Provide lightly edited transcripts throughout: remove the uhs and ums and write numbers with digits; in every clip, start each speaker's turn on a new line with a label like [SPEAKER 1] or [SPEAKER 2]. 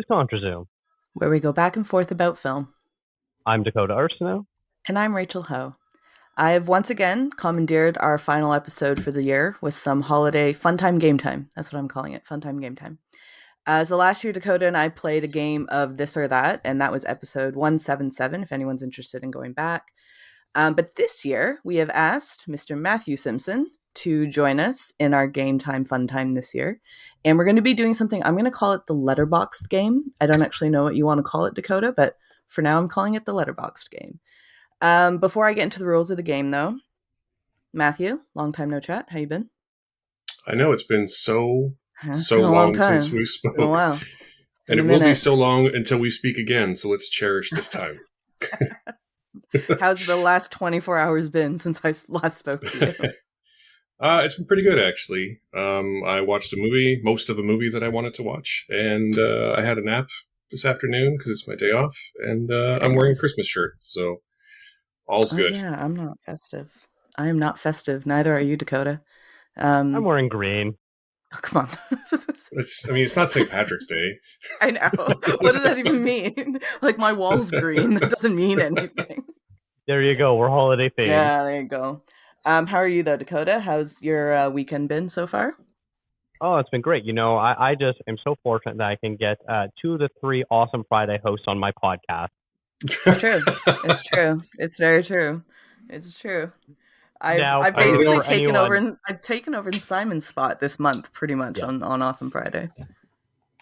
[SPEAKER 1] is Contrazoom.
[SPEAKER 2] where we go back and forth about film.
[SPEAKER 1] I'm Dakota Arsenault.
[SPEAKER 2] And I'm Rachel Ho. I have once again commandeered our final episode for the year with some holiday fun time game time. That's what I'm calling it, fun time game time. So last year, Dakota and I played a game of This or That, and that was episode 177, if anyone's interested in going back. But this year, we have asked Mr. Matthew Simpson to join us in our game time fun time this year. And we're going to be doing something, I'm going to call it the Letterboxd Game. I don't actually know what you want to call it, Dakota, but for now I'm calling it the Letterboxd Game. Before I get into the rules of the game, though, Matthew, long time no chat. How you been?
[SPEAKER 3] I know, it's been so long since we spoke.
[SPEAKER 2] Been a while.
[SPEAKER 3] And it will be so long until we speak again, so let's cherish this time.
[SPEAKER 2] How's the last 24 hours been since I last spoke to you?
[SPEAKER 3] It's been pretty good, actually. I watched most of a movie that I wanted to watch, and I had a nap this afternoon because it's my day off, and I'm wearing a Christmas shirt, so all's good.
[SPEAKER 2] Yeah, I'm not festive. I am not festive. Neither are you, Dakota.
[SPEAKER 1] I'm wearing green.
[SPEAKER 2] Oh, come on.
[SPEAKER 3] It's not St. Patrick's Day.
[SPEAKER 2] I know. What does that even mean? Like, my wall's green. That doesn't mean anything.
[SPEAKER 1] There you go. We're holiday themed.
[SPEAKER 2] Yeah, there you go. How are you, though, Dakota? How's your weekend been so far?
[SPEAKER 1] Oh, it's been great. I just am so fortunate that I can get 2 to 3 awesome Friday hosts on my podcast.
[SPEAKER 2] It's true. It's true. It's very true. It's true. I've basically taken over in Simon's spot this month, pretty much on Awesome Friday.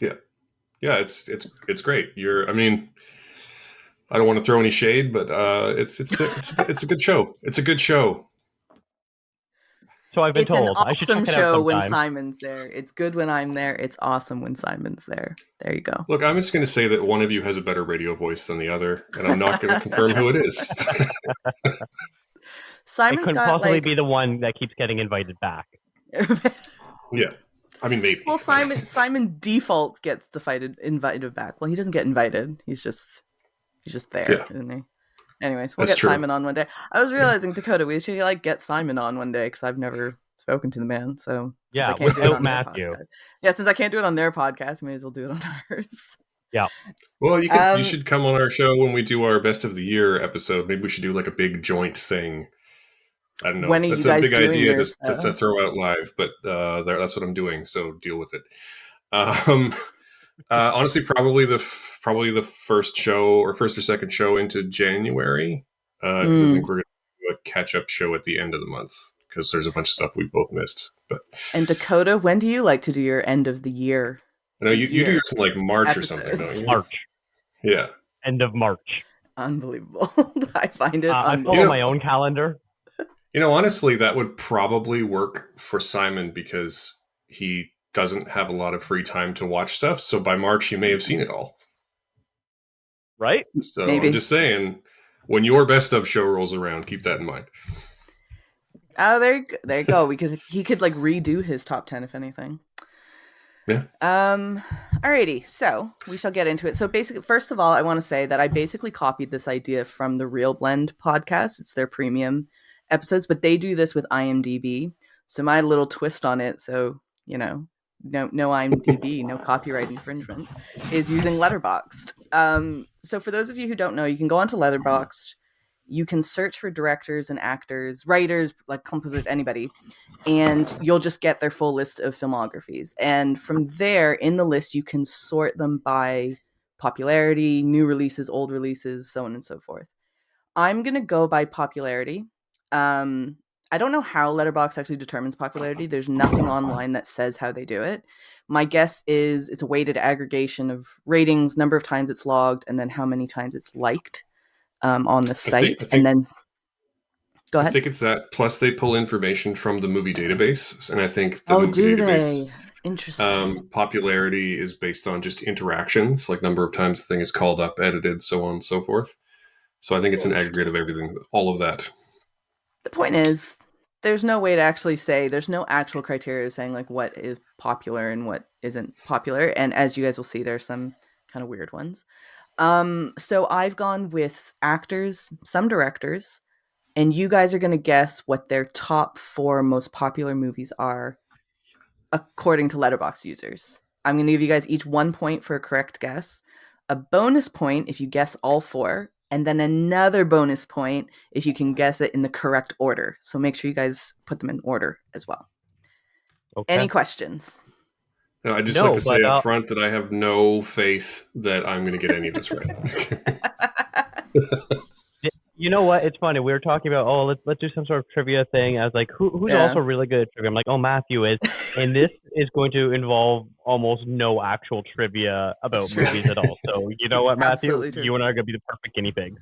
[SPEAKER 3] Yeah, it's great. I don't want to throw any shade, but it's a good show. It's a good show.
[SPEAKER 1] So I've been told.
[SPEAKER 2] It's an
[SPEAKER 1] I should check
[SPEAKER 2] awesome
[SPEAKER 1] it
[SPEAKER 2] show
[SPEAKER 1] out
[SPEAKER 2] when
[SPEAKER 1] sometime.
[SPEAKER 2] Simon's there. It's good when I'm there. It's awesome when Simon's there. There you go.
[SPEAKER 3] Look, I'm just going to say that one of you has a better radio voice than the other, and I'm not going to confirm who it is.
[SPEAKER 2] Simon's
[SPEAKER 1] it couldn't possibly be the one that keeps getting invited back.
[SPEAKER 3] Yeah, I mean maybe.
[SPEAKER 2] Well, Simon default gets invited back. Well, he doesn't get invited. He's just there, isn't he? Anyways, we'll get Simon on one day. I was realizing, Dakota, we should get Simon on one day because I've never spoken to the man. So
[SPEAKER 1] yeah, without Matthew.
[SPEAKER 2] Since I can't do it on their podcast, may as well do it on ours.
[SPEAKER 1] Yeah.
[SPEAKER 3] Well, you should come on our show when we do our best of the year episode. Maybe we should do like a big joint thing. I don't know.
[SPEAKER 2] When are
[SPEAKER 3] that's
[SPEAKER 2] you guys
[SPEAKER 3] a big
[SPEAKER 2] doing
[SPEAKER 3] idea
[SPEAKER 2] yours,
[SPEAKER 3] to throw out live, but that's what I'm doing. So deal with it. Honestly, probably the first show or first or second show into January. I think we're going to do a catch-up show at the end of the month because there's a bunch of stuff we both missed.
[SPEAKER 2] And Dakota, when do you like to do your end of the year?
[SPEAKER 3] I know you do yours in like March episodes. Or something, don't you?
[SPEAKER 1] March.
[SPEAKER 3] Yeah.
[SPEAKER 1] End of March.
[SPEAKER 2] Unbelievable. I find it
[SPEAKER 1] I follow my own calendar.
[SPEAKER 3] Honestly, that would probably work for Simon because he doesn't have a lot of free time to watch stuff. So by March, he may have seen it all.
[SPEAKER 1] Right?
[SPEAKER 3] So
[SPEAKER 2] Maybe.
[SPEAKER 3] I'm just saying, when your best of show rolls around, keep that in mind.
[SPEAKER 2] Oh, there you go. He could redo his top 10 if anything.
[SPEAKER 3] Yeah.
[SPEAKER 2] Alrighty. So we shall get into it. So basically, first of all, I want to say that I basically copied this idea from the Real Blend podcast. It's their premium episodes, but they do this with IMDb. So my little twist on it, so no IMDb, no copyright infringement, is using Letterboxd. So for those of you who don't know, you can go onto Letterboxd. You can search for directors and actors, writers, like composers, anybody, and you'll just get their full list of filmographies. And from there, in the list, you can sort them by popularity, new releases, old releases, so on and so forth. I'm going to go by popularity. I don't know how Letterboxd actually determines popularity. There's nothing online that says how they do it. My guess is it's a weighted aggregation of ratings, number of times it's logged, and then how many times it's liked on the site. And then go ahead.
[SPEAKER 3] I think it's that. Plus, they pull information from the movie database, and I think the movie
[SPEAKER 2] do
[SPEAKER 3] database.
[SPEAKER 2] They? Interesting.
[SPEAKER 3] Popularity is based on just interactions, like number of times the thing is called up, edited, so on and so forth. So I think it's an aggregate of everything, all of that.
[SPEAKER 2] The point is, there's no way to actually say, there's no actual criteria saying what is popular and what isn't popular. And as you guys will see, there's some kind of weird ones. So I've gone with actors, some directors, and you guys are going to guess what their top 4 most popular movies are according to Letterboxd users. I'm going to give you guys each 1 point for a correct guess, a bonus point if you guess all 4, and then another bonus point if you can guess it in the correct order. So make sure you guys put them in order as well.
[SPEAKER 1] Okay.
[SPEAKER 2] Any questions?
[SPEAKER 3] No, I just
[SPEAKER 1] No,
[SPEAKER 3] like to say
[SPEAKER 1] but,
[SPEAKER 3] up front that I have no faith that I'm going to get any of this right.
[SPEAKER 1] You know what? It's funny. We were talking about, let's do some sort of trivia thing. I was like, who's
[SPEAKER 2] Yeah.
[SPEAKER 1] also really good at trivia? I'm like, Matthew is. And this is going to involve almost no actual trivia about
[SPEAKER 2] It's true.
[SPEAKER 1] movies at all. So you know what, Matthew?
[SPEAKER 2] Absolutely true.
[SPEAKER 1] You and I are going to be the perfect guinea pigs.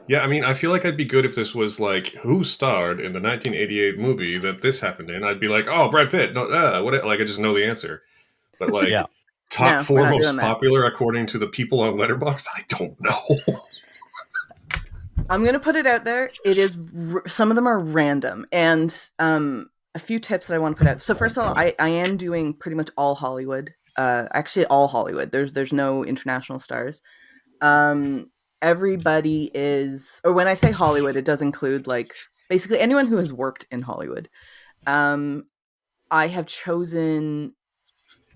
[SPEAKER 3] Yeah, I mean, I feel like I'd be good if this was like, who starred in the 1988 movie that this happened in? I'd be like, oh, Brad Pitt. No, what? Like, I just know the answer. But like,
[SPEAKER 1] Yeah.
[SPEAKER 3] top
[SPEAKER 2] No,
[SPEAKER 3] 4
[SPEAKER 2] we're not
[SPEAKER 3] most
[SPEAKER 2] doing that.
[SPEAKER 3] popular according to the people on Letterboxd? I don't know.
[SPEAKER 2] I'm going to put it out there. It is some of them are random, and a few tips that I want to put out. So first of all, I am doing pretty much all Hollywood. Actually, all Hollywood. There's no international stars. Everybody is, or when I say Hollywood, it does include like basically anyone who has worked in Hollywood. I have chosen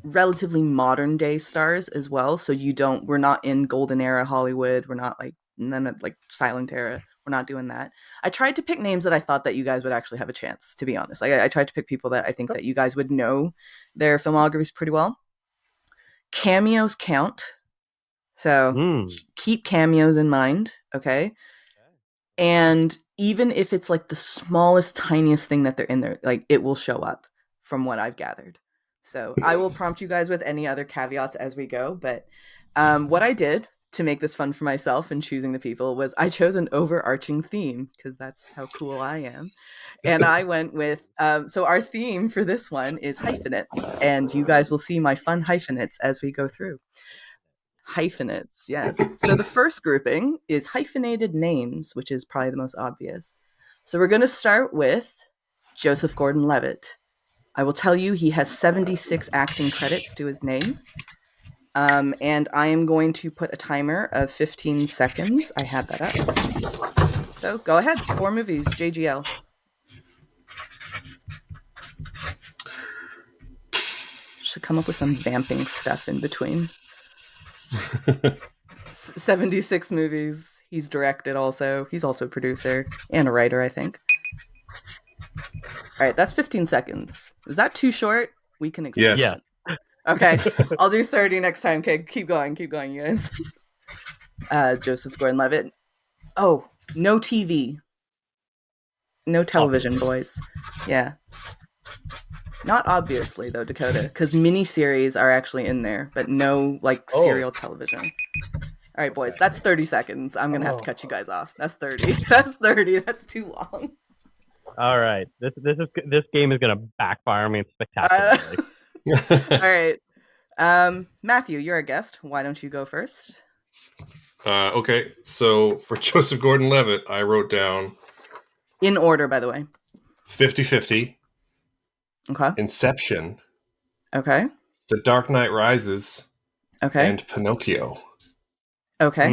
[SPEAKER 2] relatively modern day stars as well. So we're not in golden era Hollywood. We're not like none of like silent era. We're not doing that. I tried to pick names that I thought that you guys would actually have a chance, to be honest. Like I tried to pick people that I think that you guys would know their filmographies pretty well. Cameos count. So keep cameos in mind, okay? And even if it's like the smallest, tiniest thing that they're in there, like it will show up from what I've gathered. So I will prompt you guys with any other caveats as we go. But what I did to make this fun for myself and choosing the people was I chose an overarching theme because that's how cool I am. And I went with, so our theme for this one is hyphenates. And you guys will see my fun hyphenates as we go through. Hyphenates, yes. So the first grouping is hyphenated names, which is probably the most obvious. So we're going to start with Joseph Gordon-Levitt. I will tell you he has 76 acting credits to his name. And I am going to put a timer of 15 seconds. I had that up. So go ahead. 4 movies, JGL. Should come up with some vamping stuff in between. 76 movies. He's directed also. He's also a producer and a writer, I think. All right, that's 15 seconds. Is that too short? We can extend.
[SPEAKER 3] Yes.
[SPEAKER 1] Yeah.
[SPEAKER 2] Okay, I'll do 30 next time. Okay, keep going, you guys. Joseph Gordon-Levitt. Oh, no TV. No television, boys. Yeah. Not obviously, though, Dakota, because miniseries are actually in there, but no, like, serial television. All right, boys, that's 30 seconds. I'm going to have to cut you guys off. That's 30. That's 30. That's too long.
[SPEAKER 1] All right. This game is going to backfire me spectacularly.
[SPEAKER 2] All right. Matthew, you're a guest. Why don't you go first?
[SPEAKER 3] Okay, so for Joseph Gordon-Levitt, I wrote down...
[SPEAKER 2] In order, by the way.
[SPEAKER 3] 50-50.
[SPEAKER 2] Okay.
[SPEAKER 3] Inception.
[SPEAKER 2] Okay.
[SPEAKER 3] The Dark Knight Rises.
[SPEAKER 2] Okay.
[SPEAKER 3] And Pinocchio.
[SPEAKER 2] Okay.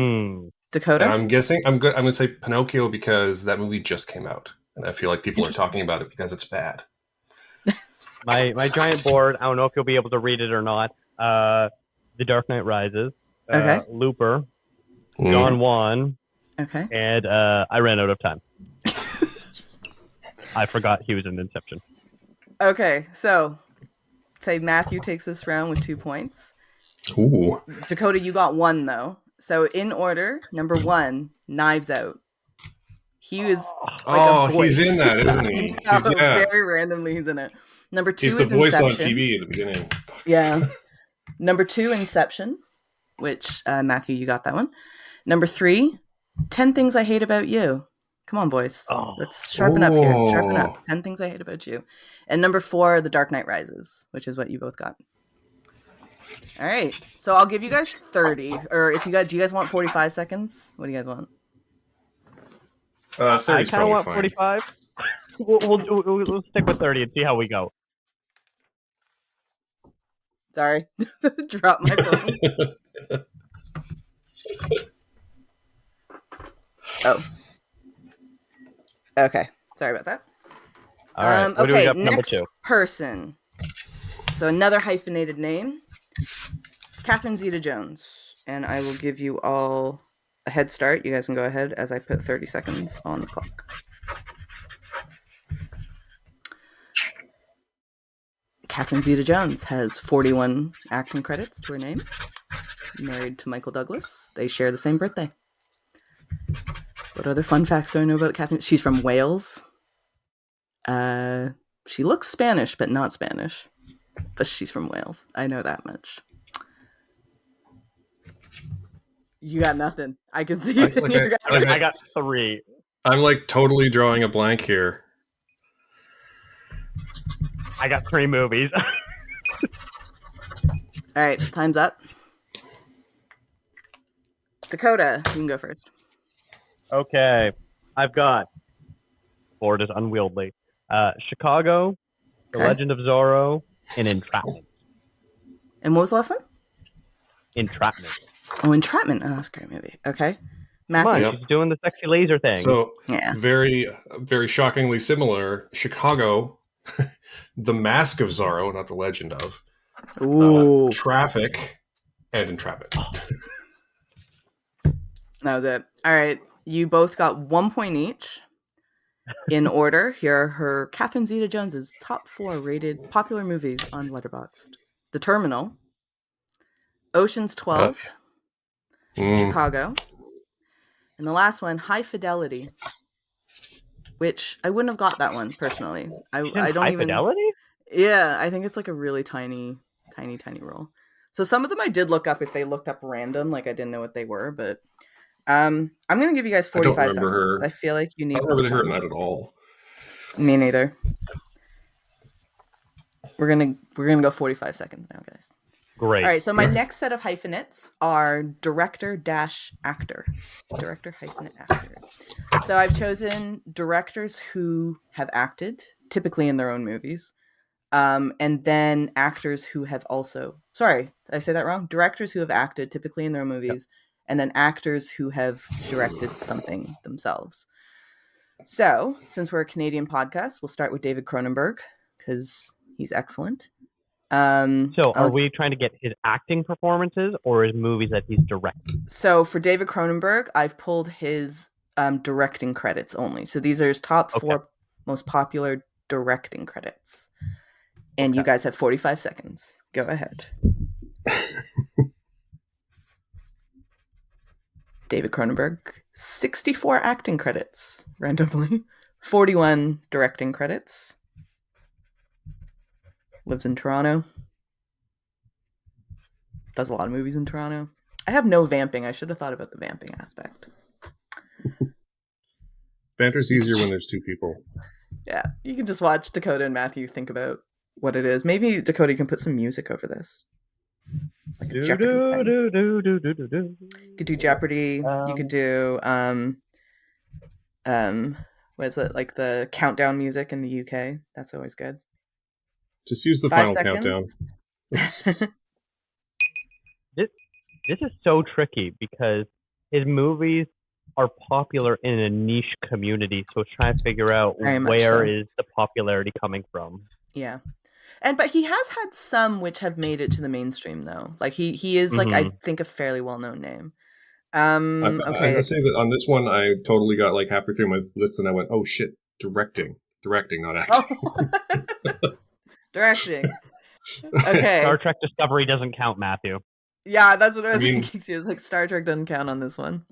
[SPEAKER 2] Dakota?
[SPEAKER 3] And I'm guessing I'm going to say Pinocchio because that movie just came out. And I feel like people are talking about it because it's bad.
[SPEAKER 1] My giant board, I don't know if you'll be able to read it or not. The Dark Knight Rises.
[SPEAKER 2] Okay.
[SPEAKER 1] Looper. John 1.
[SPEAKER 2] Okay.
[SPEAKER 1] And I ran out of time. I forgot he was in Inception.
[SPEAKER 2] Okay, so say Matthew takes this round with 2 points.
[SPEAKER 3] Ooh.
[SPEAKER 2] Dakota, you got 1 though. So in order, number 1, Knives Out. He was like a voice.
[SPEAKER 3] He's in that, isn't he?
[SPEAKER 2] Very randomly, he's in it. Number 2
[SPEAKER 3] he's
[SPEAKER 2] is
[SPEAKER 3] the voice
[SPEAKER 2] Inception.
[SPEAKER 3] on TV at the beginning.
[SPEAKER 2] Yeah. Number 2, Inception, which Matthew, you got that one. Number 3, 10 Things I Hate About You. Come on, boys. Let's sharpen up here. Sharpen up. 10 Things I Hate About You. And number 4, The Dark Knight Rises, which is what you both got. All right. So I'll give you guys 30. Or if you guys, do you guys want 45 seconds? What do you guys want?
[SPEAKER 3] 30's
[SPEAKER 1] I kind of want
[SPEAKER 3] fine.
[SPEAKER 1] 45. We'll stick with 30 and see how we go.
[SPEAKER 2] Sorry. Drop my phone. Oh. Okay. Sorry about that.
[SPEAKER 1] All right. What do we
[SPEAKER 2] okay,
[SPEAKER 1] got for number
[SPEAKER 2] next
[SPEAKER 1] 2?
[SPEAKER 2] person. So another hyphenated name. Catherine Zeta-Jones, and I will give you all a head start. You guys can go ahead as I put 30 seconds on the clock. Catherine Zeta-Jones has 41 acting credits to her name. Married to Michael Douglas. They share the same birthday. What other fun facts do I know about Catherine? She's from Wales. She looks Spanish, but not Spanish. But she's from Wales. I know that much. You got nothing. I can see it.
[SPEAKER 1] I got 3.
[SPEAKER 3] I'm like totally drawing a blank here.
[SPEAKER 1] I got 3 movies.
[SPEAKER 2] All right, time's up. Dakota, you can go first.
[SPEAKER 1] Okay. I've got Board is unwieldy. Chicago, The Legend of Zorro, and Entrapment.
[SPEAKER 2] And what was the last one?
[SPEAKER 1] Entrapment.
[SPEAKER 2] Oh, Entrapment. Oh, that's a great movie. Okay. Matthew.
[SPEAKER 1] Come on, she's doing the sexy laser thing.
[SPEAKER 3] So, very, very shockingly similar. Chicago, The Mask of Zorro, not The Legend of.
[SPEAKER 2] Ooh.
[SPEAKER 3] Traffic, and Entrapment.
[SPEAKER 2] No, all right. You both got 1 point each. In order, here are her Catherine Zeta-Jones's top 4 rated popular movies on Letterboxd: The Terminal, Ocean's 12, Chicago, and the last one, High Fidelity. Which I wouldn't have got that one personally. I don't
[SPEAKER 1] High
[SPEAKER 2] even.
[SPEAKER 1] Fidelity?
[SPEAKER 2] Yeah, I think it's like a really tiny role. So some of them I did look up if they looked up random, like I didn't know what they were, but. I'm going to give you guys 45 seconds.
[SPEAKER 3] Her.
[SPEAKER 2] I feel like you need.
[SPEAKER 3] I don't remember her in that at all.
[SPEAKER 2] Me neither. We're gonna go 45 seconds now, guys.
[SPEAKER 1] Great.
[SPEAKER 2] All right. So my next set of hyphenates are director-actor. Director-actor. So I've chosen directors who have acted, typically in their own movies, and then actors who have also. Sorry, did I say that wrong? Directors who have acted, typically in their own movies. Yep. And then actors who have directed something themselves. So, since we're a Canadian podcast, we'll start with David Cronenberg, because he's excellent.
[SPEAKER 1] So, are we trying to get his acting performances or his movies that he's directed?
[SPEAKER 2] So, for David Cronenberg, I've pulled his directing credits only. So, these are his top 4 most popular directing credits. And you guys have 45 seconds. Go ahead. David Cronenberg, 64 acting credits, randomly. 41 directing credits. Lives in Toronto. Does a lot of movies in Toronto. I have no vamping. I should have thought about the vamping aspect.
[SPEAKER 3] Banter's easier when there's 2 people.
[SPEAKER 2] Yeah, you can just watch Dakota and Matthew think about what it is. Maybe Dakota, you can put some music over this. Like a Jeopardy thing. You could do Jeopardy. You could do what is it, like the countdown music in the UK? That's always good.
[SPEAKER 3] Just use the
[SPEAKER 2] 5
[SPEAKER 3] final
[SPEAKER 2] seconds.
[SPEAKER 3] countdown.
[SPEAKER 1] This is so tricky because his movies are popular in a niche community, so it's trying to figure out where is the popularity coming from.
[SPEAKER 2] Yeah. But he has had some which have made it to the mainstream, though. Like he is like I think a fairly well-known name. Okay.
[SPEAKER 3] I say that on this one, I totally got like halfway through my list, and I went, "Oh shit, directing, not acting."
[SPEAKER 2] Oh. Directing. Okay.
[SPEAKER 1] Star Trek Discovery doesn't count, Matthew.
[SPEAKER 2] Yeah, that's what I was thinking too. It's like Star Trek doesn't count on this one.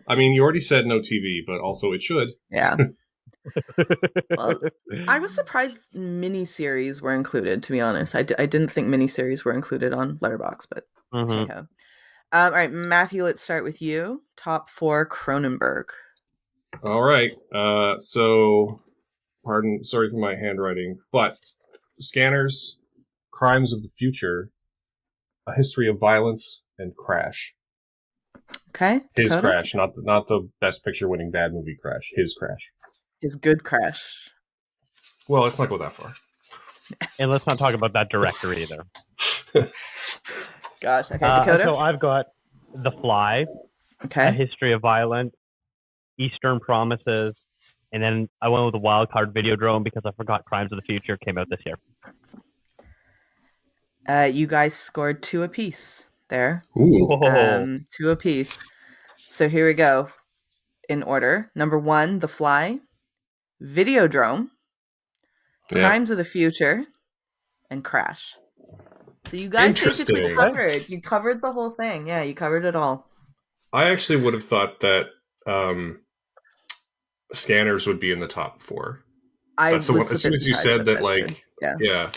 [SPEAKER 3] I mean, you already said no TV, but also it should.
[SPEAKER 2] Yeah. Well, I was surprised miniseries were included, to be honest. I didn't think miniseries were included on Letterboxd, but hey-ho. All right, Matthew, let's start with you. Top 4 Cronenberg.
[SPEAKER 3] All right. So, sorry for my handwriting, but Scanners, Crimes of the Future, A History of Violence, and Crash.
[SPEAKER 2] Okay.
[SPEAKER 3] His
[SPEAKER 2] Dakota?
[SPEAKER 3] Crash, not the Best Picture winning bad movie Crash. His Crash.
[SPEAKER 2] His good Crash.
[SPEAKER 3] Well, let's not go that far.
[SPEAKER 1] And let's not talk about that director either.
[SPEAKER 2] Gosh. Okay, Dakota?
[SPEAKER 1] So I've got The Fly,
[SPEAKER 2] okay.
[SPEAKER 1] A History of Violence, Eastern Promises, and then I went with the Wild Card Videodrome because I forgot Crimes of the Future came out this year.
[SPEAKER 2] You guys scored 2 apiece there.
[SPEAKER 3] Ooh.
[SPEAKER 2] 2 apiece. So here we go. In order. Number 1, The Fly, Videodrome, Crimes of the Future, and Crash. So you guys basically covered. You covered the whole thing. Yeah, you covered it all.
[SPEAKER 3] I actually would have thought that Scanners would be in the top 4. That's the one. As soon as you said that, like, yeah.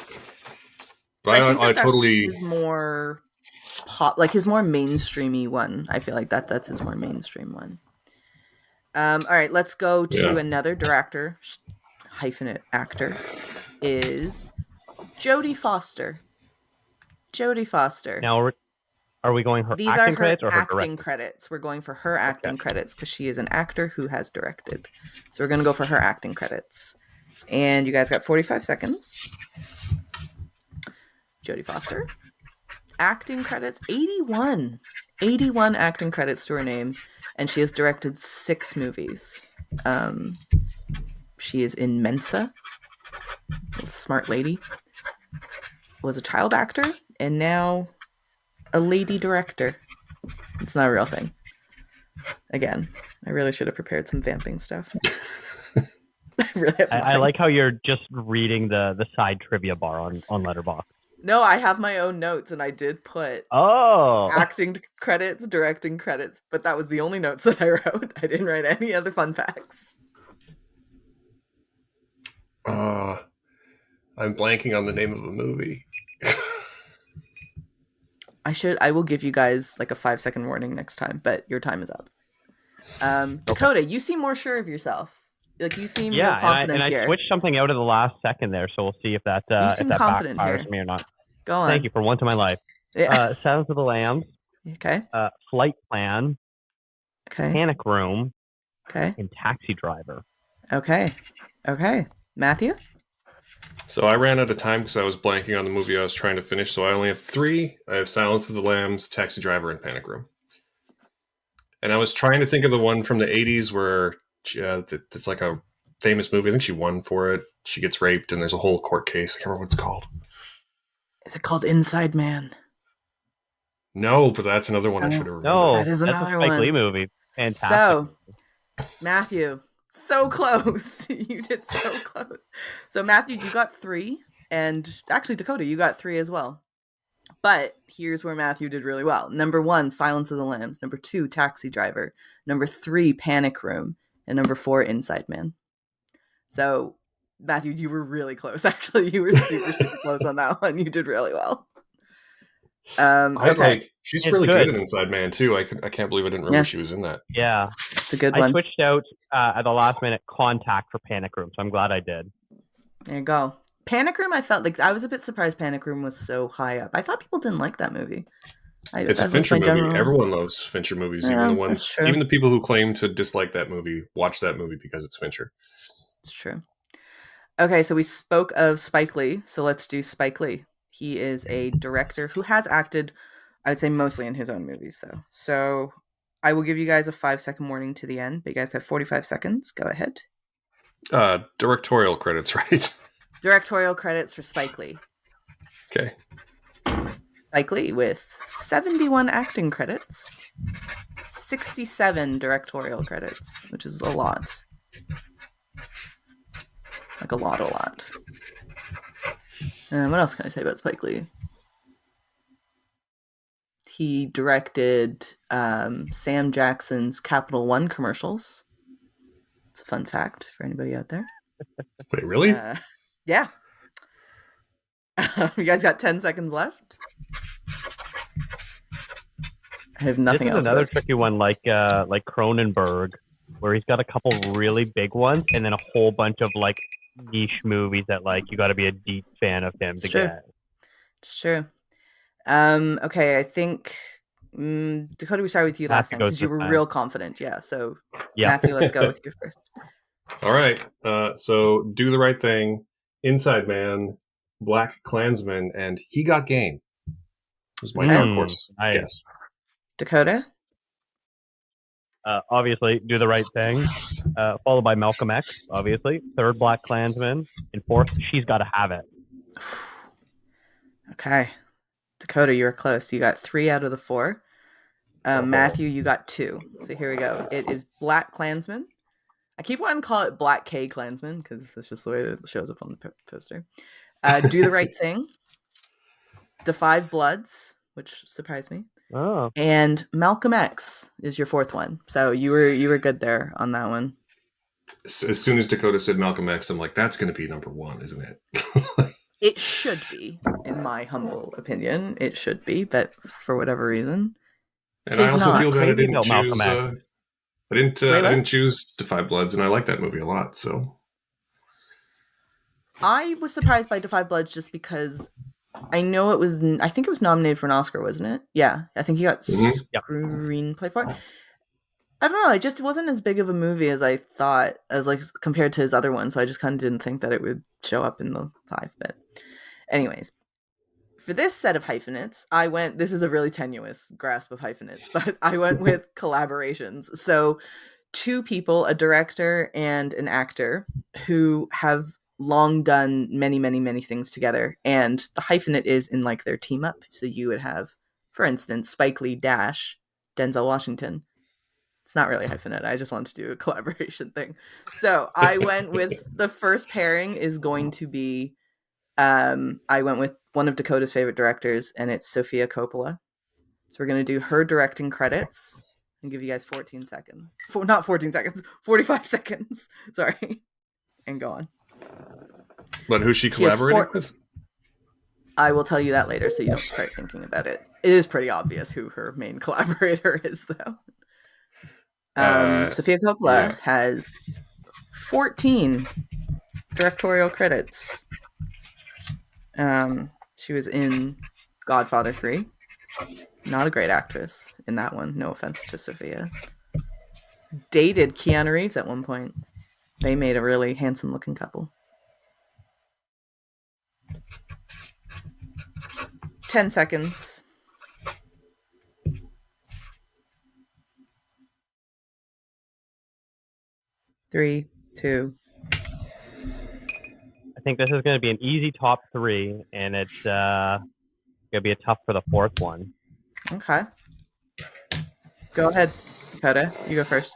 [SPEAKER 3] But I totally
[SPEAKER 2] is more pop, like his more mainstreamy one. I feel like that's his more mainstream one. All right, let's go to another director -- actor is Jodie Foster. Jodie Foster.
[SPEAKER 1] Now, are we going her
[SPEAKER 2] These
[SPEAKER 1] acting
[SPEAKER 2] are her
[SPEAKER 1] credits or her
[SPEAKER 2] acting credits? We're going for her acting credits because she is an actor who has directed. So we're going to go for her acting credits. And you guys got 45 seconds. Jodie Foster. Acting credits, 81. 81 acting credits to her name. And she has directed 6 movies. She is in Mensa. Smart lady. Was a child actor. And now a lady director. It's not a real thing. Again, I really should have prepared some vamping stuff.
[SPEAKER 1] I like how you're just reading the side trivia bar on Letterboxd.
[SPEAKER 2] No, I have my own notes, and I did put acting credits, directing credits, but that was the only notes that I wrote. I didn't write any other fun facts.
[SPEAKER 3] I'm blanking on the name of the movie.
[SPEAKER 2] I will give you guys like a 5-second warning next time, but your time is up. Dakota, you seem more sure of yourself. Like you seem more confident here.
[SPEAKER 1] I switched something out of the last second there, so we'll see if that backfires me or not.
[SPEAKER 2] Go on.
[SPEAKER 1] Thank you for once in my life.
[SPEAKER 2] Yeah.
[SPEAKER 1] Silence of the Lambs.
[SPEAKER 2] Okay.
[SPEAKER 1] Flight Plan.
[SPEAKER 2] Okay.
[SPEAKER 1] Panic Room.
[SPEAKER 2] Okay.
[SPEAKER 1] And Taxi Driver.
[SPEAKER 2] Okay. Matthew?
[SPEAKER 3] So I ran out of time because I was blanking on the movie I was trying to finish, so I only have 3. I have Silence of the Lambs, Taxi Driver, and Panic Room. And I was trying to think of the one from the 80s where it's like a famous movie. I think she won for it. She gets raped, and there's a whole court case. I can't remember what it's called.
[SPEAKER 2] Is it called Inside Man?
[SPEAKER 3] No, but that's another one I should have remembered.
[SPEAKER 1] No,
[SPEAKER 2] that is another
[SPEAKER 1] Spike Lee movie. Fantastic.
[SPEAKER 2] So, Matthew, so close. You did so close. So, Matthew, you got 3. And actually, Dakota, you got 3 as well. But here's where Matthew did really well. Number 1, Silence of the Lambs. Number 2, Taxi Driver. Number 3, Panic Room. And number 4, Inside Man. So, Matthew, you were really close. Actually, you were super, super close on that one. You did really well. Okay.
[SPEAKER 3] She's really good in Inside Man, too. I can't believe I didn't remember she was in that.
[SPEAKER 1] Yeah.
[SPEAKER 2] It's a good one.
[SPEAKER 1] I switched out at the last minute Contact for Panic Room, so I'm glad I did.
[SPEAKER 2] There you go. Panic Room, I felt like I was a bit surprised Panic Room was so high up. I thought people didn't like that movie.
[SPEAKER 3] It's a Fincher movie. Everyone loves Fincher movies. Even the people who claim to dislike that movie watch that movie because it's Fincher.
[SPEAKER 2] It's true. Okay, so we spoke of Spike Lee, so let's do Spike Lee. He is a director who has acted, I would say, mostly in his own movies, though. So I will give you guys a 5-second warning to the end, but you guys have 45 seconds. Go ahead.
[SPEAKER 3] Directorial credits, right?
[SPEAKER 2] Directorial credits for Spike Lee.
[SPEAKER 3] Okay.
[SPEAKER 2] Spike Lee with 71 acting credits, 67 directorial credits, which is a lot. Like a lot. What else can I say about Spike Lee? He directed Sam Jackson's Capital One commercials. It's a fun fact for anybody out there.
[SPEAKER 3] Wait, really?
[SPEAKER 2] Yeah. You guys got 10 seconds left. I have nothing else.
[SPEAKER 1] This is another tricky one, like Cronenberg, where he's got a couple really big ones and then a whole bunch of like niche movies that like you got to be a deep fan of him to get.
[SPEAKER 2] It's true. Okay, I think Dakota, we started with you last time because you were real confident. Yeah, so Matthew, let's go with you first.
[SPEAKER 3] All right. So Do the Right Thing, Inside Man, Black Klansman, and He Got Game. This is my dark horse guess.
[SPEAKER 2] Dakota?
[SPEAKER 1] Obviously, Do the Right Thing, followed by Malcolm X, obviously. 3rd, Black Klansman. And 4th, She's Gotta Have It.
[SPEAKER 2] Okay. Dakota, you were close. You got 3 out of the 4. Matthew, you got 2. So here we go. It is Black Klansman. I keep wanting to call it Black K Klansman because that's just the way it shows up on the poster. Do the Right Thing. The Five Bloods, which surprised me.
[SPEAKER 1] Oh.
[SPEAKER 2] And Malcolm X is your 4th one. So you were good there on that one.
[SPEAKER 3] As soon as Dakota said Malcolm X, I'm like, that's going to be number 1, isn't it?
[SPEAKER 2] It should be, in my humble opinion. It should be, but for whatever reason,
[SPEAKER 3] and I also feel that I didn't choose. I didn't choose The Five Bloods, and I like that movie a lot. So
[SPEAKER 2] I was surprised by The Five Bloods just because I know it was. I think it was nominated for an Oscar, wasn't it? Yeah, I think he got screenplay for it. I don't know. It just wasn't as big of a movie as I thought, as like compared to his other ones. So I just kind of didn't think that it would show up in the 5. But anyways, for this set of hyphenates, I went. This is a really tenuous grasp of hyphenates, but I went with collaborations. So 2 people, a director and an actor, who have long done many, many, many things together, and the hyphenate is in like their team up. So you would have, for instance, Spike Lee dash Denzel Washington. It's not really hyphenate. I just wanted to do a collaboration thing. So I went with the first pairing is going to be, I went with one of Dakota's favorite directors, and it's Sofia Coppola. So we're going to do her directing credits and give you guys 14 seconds. Not 14 seconds, 45 seconds. Sorry. And go on.
[SPEAKER 3] But who's she collaborating with?
[SPEAKER 2] I will tell you that later so you don't start thinking about it. It is pretty obvious who her main collaborator is, though. Sofia Coppola has 14 directorial credits. She was in Godfather 3. Not a great actress in that one. No offense to Sofia. Dated Keanu Reeves at one point. They made a really handsome looking couple. 10 seconds. 3, 2.
[SPEAKER 1] I think this is going to be an easy top 3, and it's going to be a tough for the 4th one.
[SPEAKER 2] Okay. Go ahead, Dakota. You go first.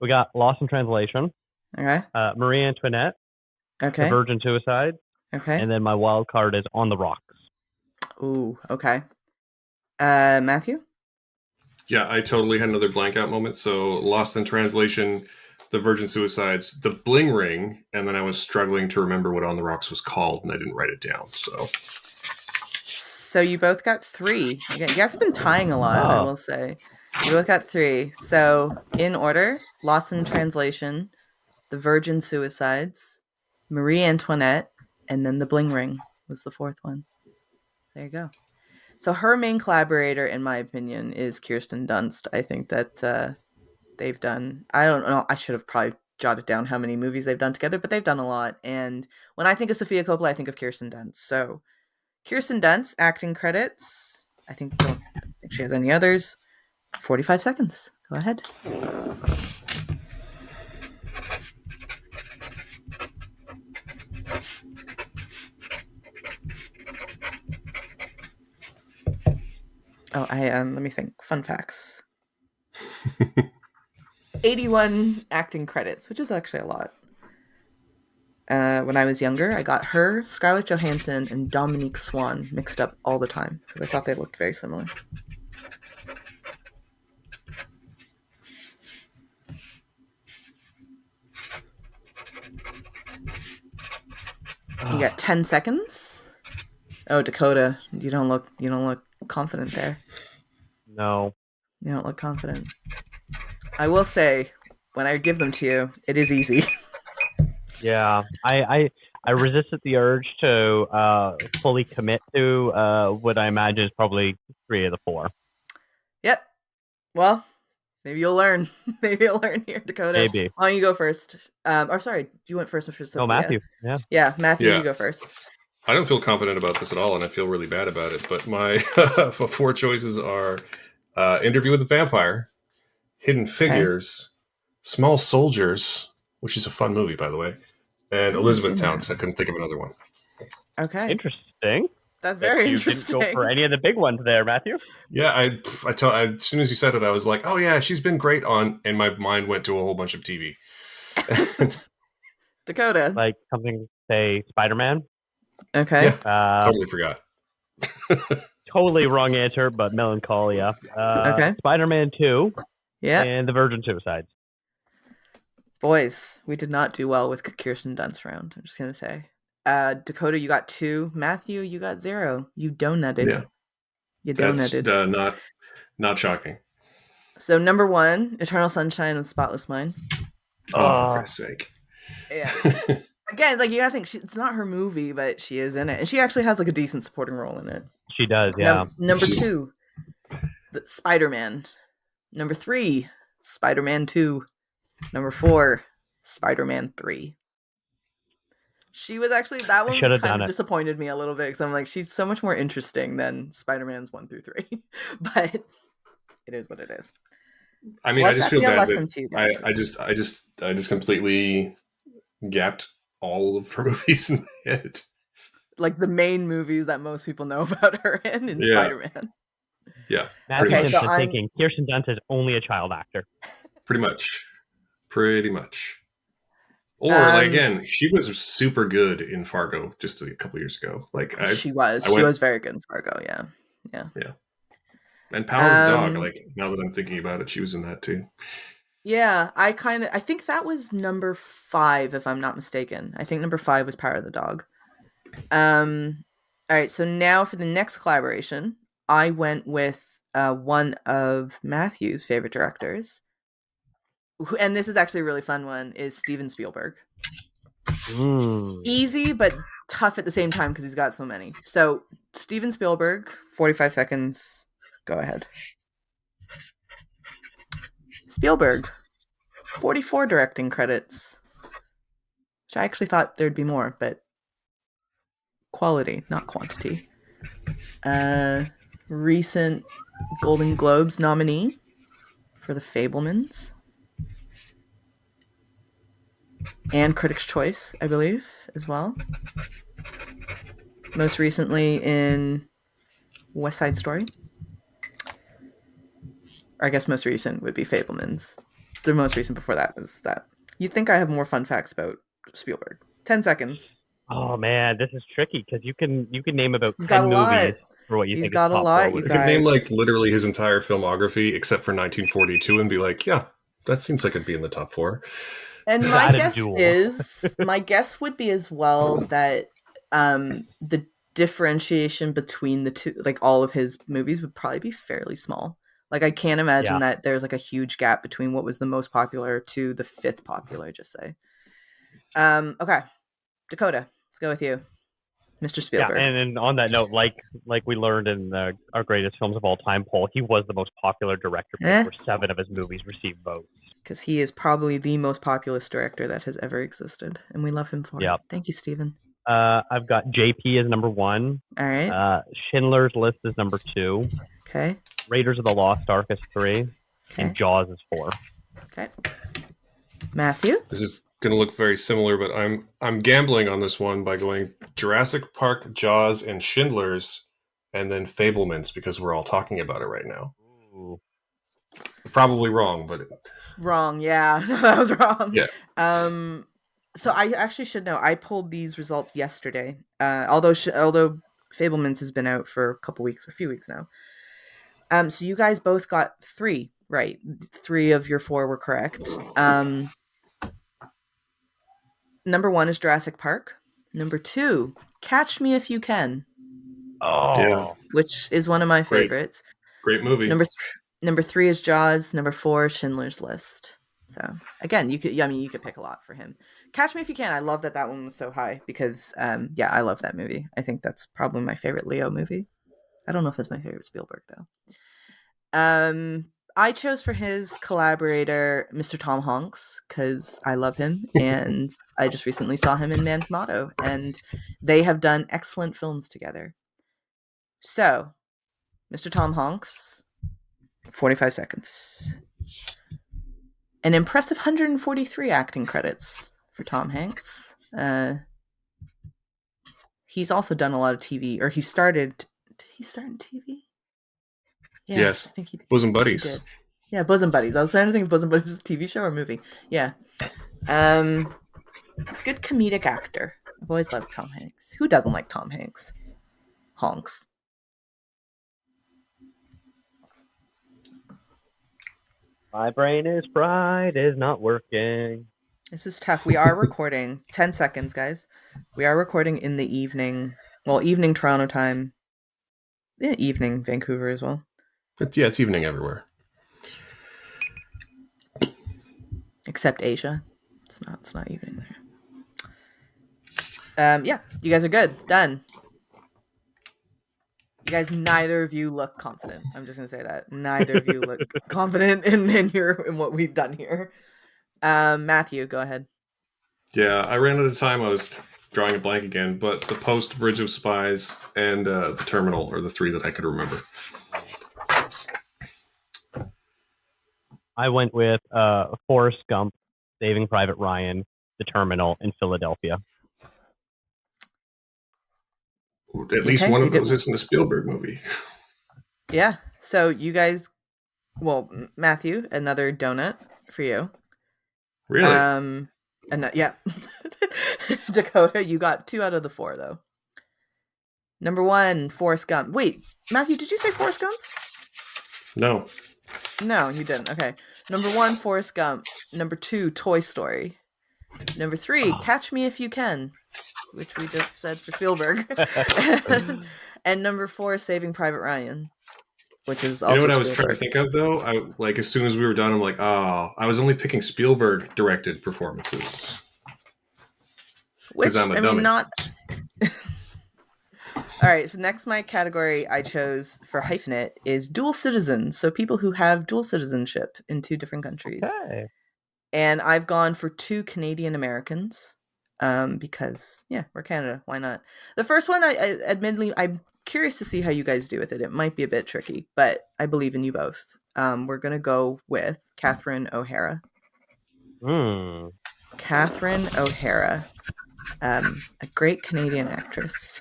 [SPEAKER 1] We got Lost in Translation.
[SPEAKER 2] Okay.
[SPEAKER 1] Marie Antoinette.
[SPEAKER 2] Okay.
[SPEAKER 1] The Virgin Suicides.
[SPEAKER 2] Okay.
[SPEAKER 1] And then my wild card is On the Rocks.
[SPEAKER 2] Ooh, okay. Matthew?
[SPEAKER 3] Yeah, I totally had another blank out moment. So Lost in Translation, The Virgin Suicides, The Bling Ring, and then I was struggling to remember what On the Rocks was called, and I didn't write it down.
[SPEAKER 2] So you both got 3. Again, you guys have been tying a lot, I will say. You both got 3. So in order, Lost in Translation, The Virgin Suicides, Marie Antoinette, and then The Bling Ring was the 4th one. There you go. So her main collaborator, in my opinion, is Kirsten Dunst. I think that they've done, I don't know, I should have probably jotted down how many movies they've done together, but they've done a lot. And when I think of Sofia Coppola, I think of Kirsten Dunst. So Kirsten Dunst, acting credits. I don't think she has any others. 45 seconds. Go ahead. Oh, let me think. Fun facts. 81 acting credits, which is actually a lot. When I was younger, I got her, Scarlett Johansson, and Dominique Swan mixed up all the time because I thought they looked very similar. You got 10 seconds. Oh, Dakota, you don't look confident there.
[SPEAKER 1] No.
[SPEAKER 2] You don't look confident. I will say, when I give them to you, it is easy.
[SPEAKER 1] Yeah, I resisted the urge to fully commit to what I imagine is probably 3 of the 4.
[SPEAKER 2] Yep. Well, maybe you'll learn. Maybe you'll learn here, Dakota.
[SPEAKER 1] Maybe.
[SPEAKER 2] Why don't you go first? Or sorry, you went first for Sophia.
[SPEAKER 1] Oh, Matthew. Yeah.
[SPEAKER 2] Yeah, Matthew, you go first.
[SPEAKER 3] I don't feel confident about this at all, and I feel really bad about it. But my 4 choices are Interview with the Vampire, Hidden Figures, Small Soldiers, which is a fun movie, by the way, and Elizabethtown, because I couldn't think of another one.
[SPEAKER 2] Okay.
[SPEAKER 1] interesting.
[SPEAKER 2] That's very interesting.
[SPEAKER 1] You didn't go for any of the big ones there, Matthew.
[SPEAKER 3] Yeah, as soon as you said it, I was like, oh yeah, she's been great on, and my mind went to a whole bunch of TV.
[SPEAKER 2] Dakota.
[SPEAKER 1] Like something, say, Spider-Man.
[SPEAKER 2] Okay.
[SPEAKER 3] Yeah, totally forgot.
[SPEAKER 1] Totally wrong answer, but Melancholia.
[SPEAKER 2] Okay.
[SPEAKER 1] Spider-Man 2.
[SPEAKER 2] Yeah.
[SPEAKER 1] And The Virgin Suicides.
[SPEAKER 2] Boys, we did not do well with Kirsten Dunst round. I'm just going to say. Dakota, you got 2. Matthew, you got 0. You donutted.
[SPEAKER 3] Yeah.
[SPEAKER 2] You donutted.
[SPEAKER 3] That's not shocking.
[SPEAKER 2] So number 1, Eternal Sunshine of the Spotless Mind.
[SPEAKER 3] Oh, for Christ's sake.
[SPEAKER 2] Yeah. Again, like you gotta think it's not her movie, but she is in it, and she actually has like a decent supporting role in it.
[SPEAKER 1] She does, yeah.
[SPEAKER 2] Number 2, Spider-Man. Number 3, Spider-Man 2. Number 4, Spider-Man 3. She was actually that one kind of disappointed me a little bit because I'm like, she's so much more interesting than Spider-Man's 1 through 3, but it is what it is.
[SPEAKER 3] I mean, I just feel bad that I just completely gapped all of her movies in my head.
[SPEAKER 2] Like the main movies that most people know about her in Spider-Man.
[SPEAKER 3] Yeah.
[SPEAKER 1] Okay, so I'm thinking Kirsten Dunst is only a child actor.
[SPEAKER 3] Pretty much. Or like again, she was super good in Fargo just a couple years ago. Like
[SPEAKER 2] she was very good in Fargo. Yeah.
[SPEAKER 3] And Power of the Dog. Like now that I'm thinking about it, she was in that too.
[SPEAKER 2] Yeah, I think that was number 5, if I'm not mistaken. I think number 5 was Power of the Dog. All right, so now for the next collaboration, I went with one of Matthew's favorite directors, and this is actually a really fun one, is Steven Spielberg. Easy, but tough at the same time because he's got so many. So Steven Spielberg, 45 seconds. Go ahead. Spielberg, 44 directing credits. Which I actually thought there'd be more, but quality, not quantity. Recent Golden Globes nominee for The Fabelmans. And Critics' Choice, I believe, as well. Most recently in West Side Story. Or I guess most recent would be Fabelmans. The most recent before that was that. You'd think I have more fun facts about Spielberg. 10 seconds.
[SPEAKER 1] Oh man, this is tricky because you can name about 10 movies for what you think is top. He's got a lot.
[SPEAKER 3] You could name like literally his entire filmography except for 1942 and be like, yeah, that seems like it'd be in the top 4.
[SPEAKER 2] And my guess would be as well that the differentiation between the two, like all of his movies, would probably be fairly small. Like I can't imagine that there's like a huge gap between what was the most popular to the 5th popular, just say. Okay. Dakota, let's go with you. Mr. Spielberg.
[SPEAKER 1] Yeah, and on that note, like we learned in our greatest films of all time poll, he was the most popular director where 7 of his movies received votes.
[SPEAKER 2] Because he is probably the most populous director that has ever existed, and we love him for it. Thank you, Stephen.
[SPEAKER 1] I've got JP as number 1.
[SPEAKER 2] All right.
[SPEAKER 1] Schindler's List is number 2.
[SPEAKER 2] Okay.
[SPEAKER 1] Raiders of the Lost Ark is 3. Okay. And Jaws is 4.
[SPEAKER 2] Okay. Matthew?
[SPEAKER 3] This is going to look very similar, but I'm gambling on this one by going Jurassic Park, Jaws, and Schindler's, and then Fabelmans because we're all talking about it right now.
[SPEAKER 1] Ooh.
[SPEAKER 3] Probably wrong, but
[SPEAKER 2] wrong. Yeah, that was wrong.
[SPEAKER 3] Yeah.
[SPEAKER 2] So I actually should know. I pulled these results yesterday. Although Fabelmans has been out for a few weeks now. So you guys both got 3 right. 3 of your 4 were correct. Number 1 is Jurassic Park. Number 2, Catch Me If You Can.
[SPEAKER 1] Oh, yeah.
[SPEAKER 2] Which is one of my favorites.
[SPEAKER 3] Great movie.
[SPEAKER 2] Number 3 is Jaws. Number 4 is Schindler's List. So again, you could pick a lot for him. Catch Me If You Can. I love that one was so high because I love that movie. I think that's probably my favorite Leo movie. I don't know if it's my favorite Spielberg though. I chose for his collaborator, Mr. Tom Hanks, because I love him, and I just recently saw him in Man from Otto, and they have done excellent films together. So, Mr. Tom Hanks, 45 seconds. An impressive 143 acting credits for Tom Hanks. he's also done a lot of TV, or he started. Did he start in TV? Yeah,
[SPEAKER 3] yes.
[SPEAKER 2] I think he did.
[SPEAKER 3] Bosom Buddies.
[SPEAKER 2] He did. Yeah, Bosom Buddies. I was trying to think if Bosom Buddies was a TV show or a movie. Yeah. Good comedic actor. I've always loved Tom Hanks. Who doesn't like Tom Hanks? Honks.
[SPEAKER 1] My brain is fried, is not working.
[SPEAKER 2] This is tough. We are recording. 10 seconds, guys. We are recording in the evening. Well, evening Toronto time. Yeah, evening Vancouver as well.
[SPEAKER 3] It's evening everywhere.
[SPEAKER 2] Except Asia. It's not evening there. Yeah, you guys are good. Done. You guys, neither of you look confident. I'm just gonna say that. Neither of you look confident in what we've done here. Matthew, go ahead.
[SPEAKER 3] Yeah, I ran out of time. I was drawing a blank again, but The Post, Bridge of Spies, and The Terminal are the three that I could remember.
[SPEAKER 1] I went with Forrest Gump, Saving Private Ryan, The Terminal, and Philadelphia.
[SPEAKER 3] At least one of those isn't a Spielberg movie.
[SPEAKER 2] Yeah. So you guys, well, Matthew, another donut for you.
[SPEAKER 3] Really?
[SPEAKER 2] Yeah. Dakota, you got 2 out of the 4 though. Number 1, Forrest Gump. Wait, Matthew, did you say Forrest Gump?
[SPEAKER 3] No.
[SPEAKER 2] No, you didn't. Okay. Number 1, Forrest Gump. Number 2, Toy Story. Number 3, Catch Me If You Can, which we just said for Spielberg. And number 4, Saving Private Ryan, which is also.
[SPEAKER 3] You know what I was
[SPEAKER 2] Spielberg.
[SPEAKER 3] trying to think of though? As soon as we were done, I'm like, I was only picking Spielberg directed performances.
[SPEAKER 2] Which
[SPEAKER 3] I'm a dummy.
[SPEAKER 2] not. All right. So next, my category I chose for hyphenate is dual citizens. So people who have dual citizenship in 2 different countries.
[SPEAKER 1] Okay.
[SPEAKER 2] And I've gone for 2 Canadian Americans, because we're Canada. Why not? The first one, I admittedly, I'm curious to see how you guys do with it. It might be a bit tricky, but I believe in you both. We're gonna go with Catherine O'Hara. Catherine O'Hara, a great Canadian actress.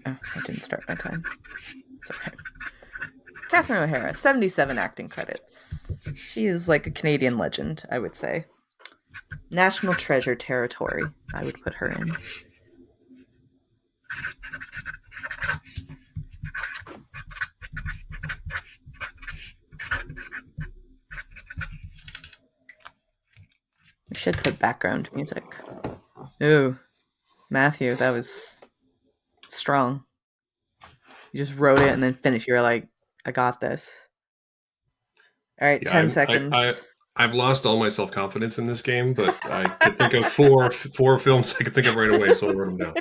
[SPEAKER 2] Oh, I didn't start my time. It's okay. Catherine O'Hara, 77 acting credits. She is like a Canadian legend, I would say. National treasure territory, I would put her in. We should put background music. Ooh, Matthew, that was strong. You just wrote it and then finished. You were like, I got this. All right, 10 seconds.
[SPEAKER 3] I've lost all my self-confidence in this game, but I could think of four films I could think of right away, so I wrote them down.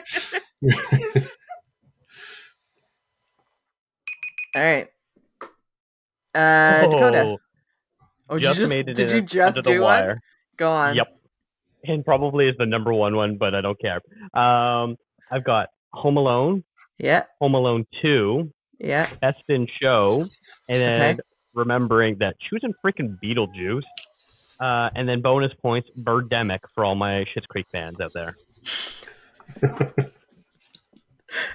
[SPEAKER 2] All right. Dakota.
[SPEAKER 1] Oh, did you
[SPEAKER 2] just do one? Go on.
[SPEAKER 1] Yep. And probably is the number one, but I don't care. I've got Home Alone.
[SPEAKER 2] Yeah.
[SPEAKER 1] Home Alone 2.
[SPEAKER 2] Yeah.
[SPEAKER 1] Best in Show. And then remembering that she was in freaking Beetlejuice. And then bonus points, Birdemic for all my Schitt's Creek fans out there.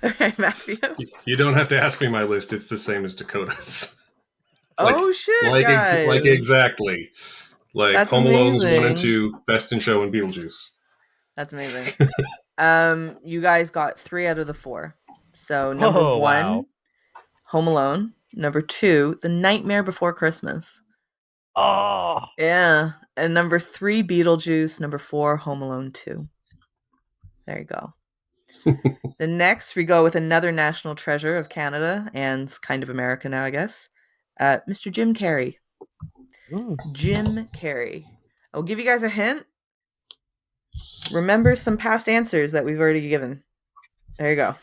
[SPEAKER 2] Okay, Matthew.
[SPEAKER 3] You don't have to ask me my list. It's the same as Dakota's.
[SPEAKER 2] Shit,
[SPEAKER 3] guys. Exactly.
[SPEAKER 2] That's
[SPEAKER 3] Home Alone's
[SPEAKER 2] amazing.
[SPEAKER 3] 1 and 2, Best in Show, and Beetlejuice.
[SPEAKER 2] That's amazing. You guys got 3 out of the 4. So number 1, Home Alone. Number 2, The Nightmare Before Christmas.
[SPEAKER 1] Oh.
[SPEAKER 2] Yeah. And number 3, Beetlejuice. Number 4, Home Alone 2. There you go. The next, we go with another national treasure of Canada and kind of America now, I guess. Mr. Jim Carrey. Jim Carrey. I'll give you guys a hint. Remember some past answers that we've already given. There you go.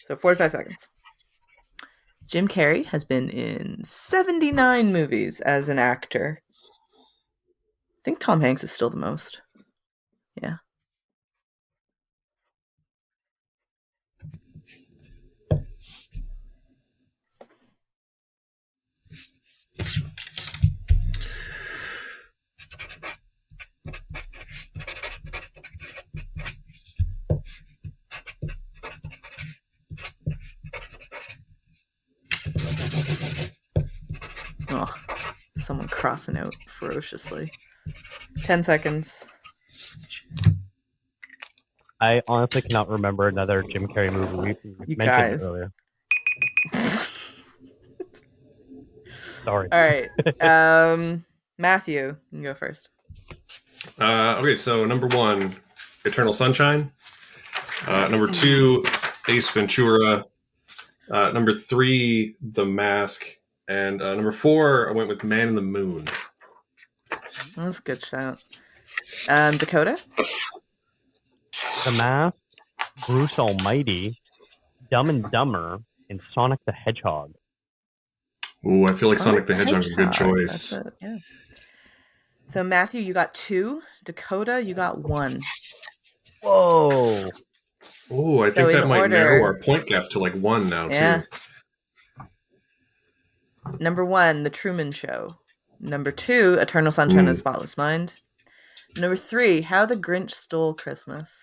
[SPEAKER 2] So 45 seconds. Jim Carrey has been in 79 movies as an actor. I think Tom Hanks is still the most. Yeah. Oh, someone crossing out ferociously. 10 seconds.
[SPEAKER 1] I honestly cannot remember another Jim Carrey movie we mentioned earlier. Sorry.
[SPEAKER 2] All right. Matthew, you can go first.
[SPEAKER 3] Okay, so number 1, Eternal Sunshine. Number 2, Ace Ventura. Number 3, The Mask. And number 4, I went with Man in the Moon.
[SPEAKER 2] That's a good shout. Dakota?
[SPEAKER 1] The Mask, Bruce Almighty, Dumb and Dumber, and Sonic the Hedgehog.
[SPEAKER 3] Ooh, I feel like Sonic the Hedgehog's a good choice.
[SPEAKER 2] Yeah. So Matthew, you got 2. Dakota, you got 1.
[SPEAKER 1] Whoa.
[SPEAKER 3] Oh, I think that might narrow our point gap to like 1 now, too.
[SPEAKER 2] Number 1, The Truman Show. Number 2, Eternal Sunshine of the Spotless Mind. Number 3, How the Grinch Stole Christmas.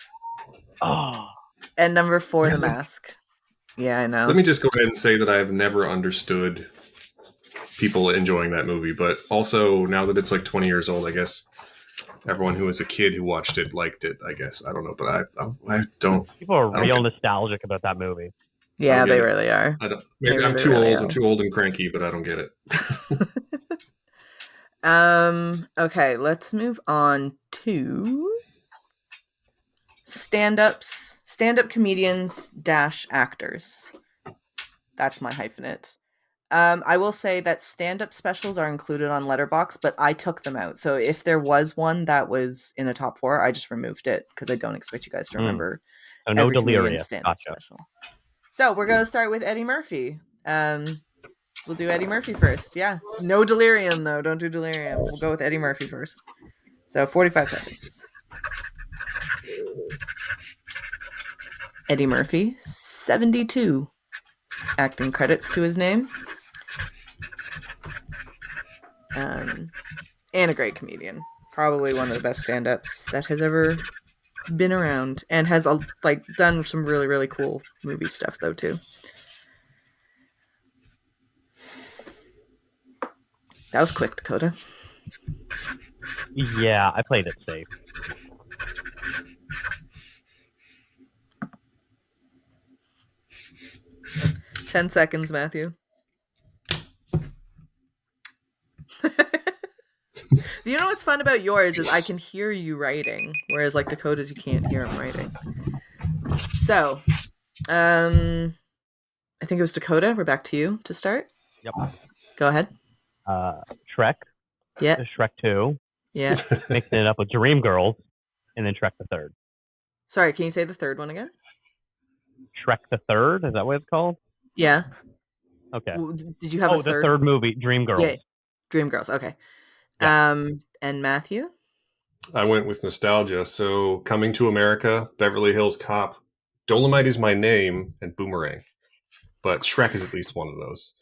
[SPEAKER 1] Oh.
[SPEAKER 2] And number 4, The Mask. Yeah, I know.
[SPEAKER 3] Let me just go ahead and say that I've never understood people enjoying that movie, but also now that it's like 20 years old, I guess everyone who was a kid who watched it liked it, I guess. I don't know, but I don't.
[SPEAKER 1] People are real nostalgic about that movie.
[SPEAKER 2] Yeah, they really are.
[SPEAKER 3] Maybe I'm too old. I'm too old and cranky, but I don't get it.
[SPEAKER 2] Okay, let's move on to stand-up comedians - actors. That's my hyphenate. I will say that stand-up specials are included on Letterboxd, but I took them out. So if there was one that was in a top 4, I just removed it because I don't expect you guys to remember.
[SPEAKER 1] So no delirium.
[SPEAKER 2] Stand-up special. So we're going to start with Eddie Murphy. We'll do Eddie Murphy first. Yeah. No delirium, though. Don't do delirium. We'll go with Eddie Murphy first. So 45 seconds. Eddie Murphy, 72 acting credits to his name. And a great comedian. Probably one of the best stand-ups that has ever been around. And has done some really, really cool movie stuff, though, too. That was quick, Dakota.
[SPEAKER 1] Yeah, I played it safe.
[SPEAKER 2] Ten seconds, Matthew. You know what's fun about yours is I can hear you writing, whereas like Dakota's you can't hear him writing. So, I think it was Dakota. We're back to you to start.
[SPEAKER 1] Yep.
[SPEAKER 2] Go ahead.
[SPEAKER 1] Shrek.
[SPEAKER 2] Yeah.
[SPEAKER 1] Shrek 2.
[SPEAKER 2] Yeah.
[SPEAKER 1] Mixing it up with Dreamgirls, and then Shrek the Third.
[SPEAKER 2] Sorry, can you say the third one again?
[SPEAKER 1] Shrek the Third? Is that what it's called?
[SPEAKER 2] Yeah.
[SPEAKER 1] Okay.
[SPEAKER 2] Did you have a third?
[SPEAKER 1] The third movie, Dreamgirls.
[SPEAKER 2] Yeah. Dreamgirls. Okay.
[SPEAKER 1] Yeah.
[SPEAKER 2] And Matthew?
[SPEAKER 3] I went with nostalgia. So Coming to America, Beverly Hills Cop, Dolomite Is My Name, and Boomerang. But Shrek is at least one of those.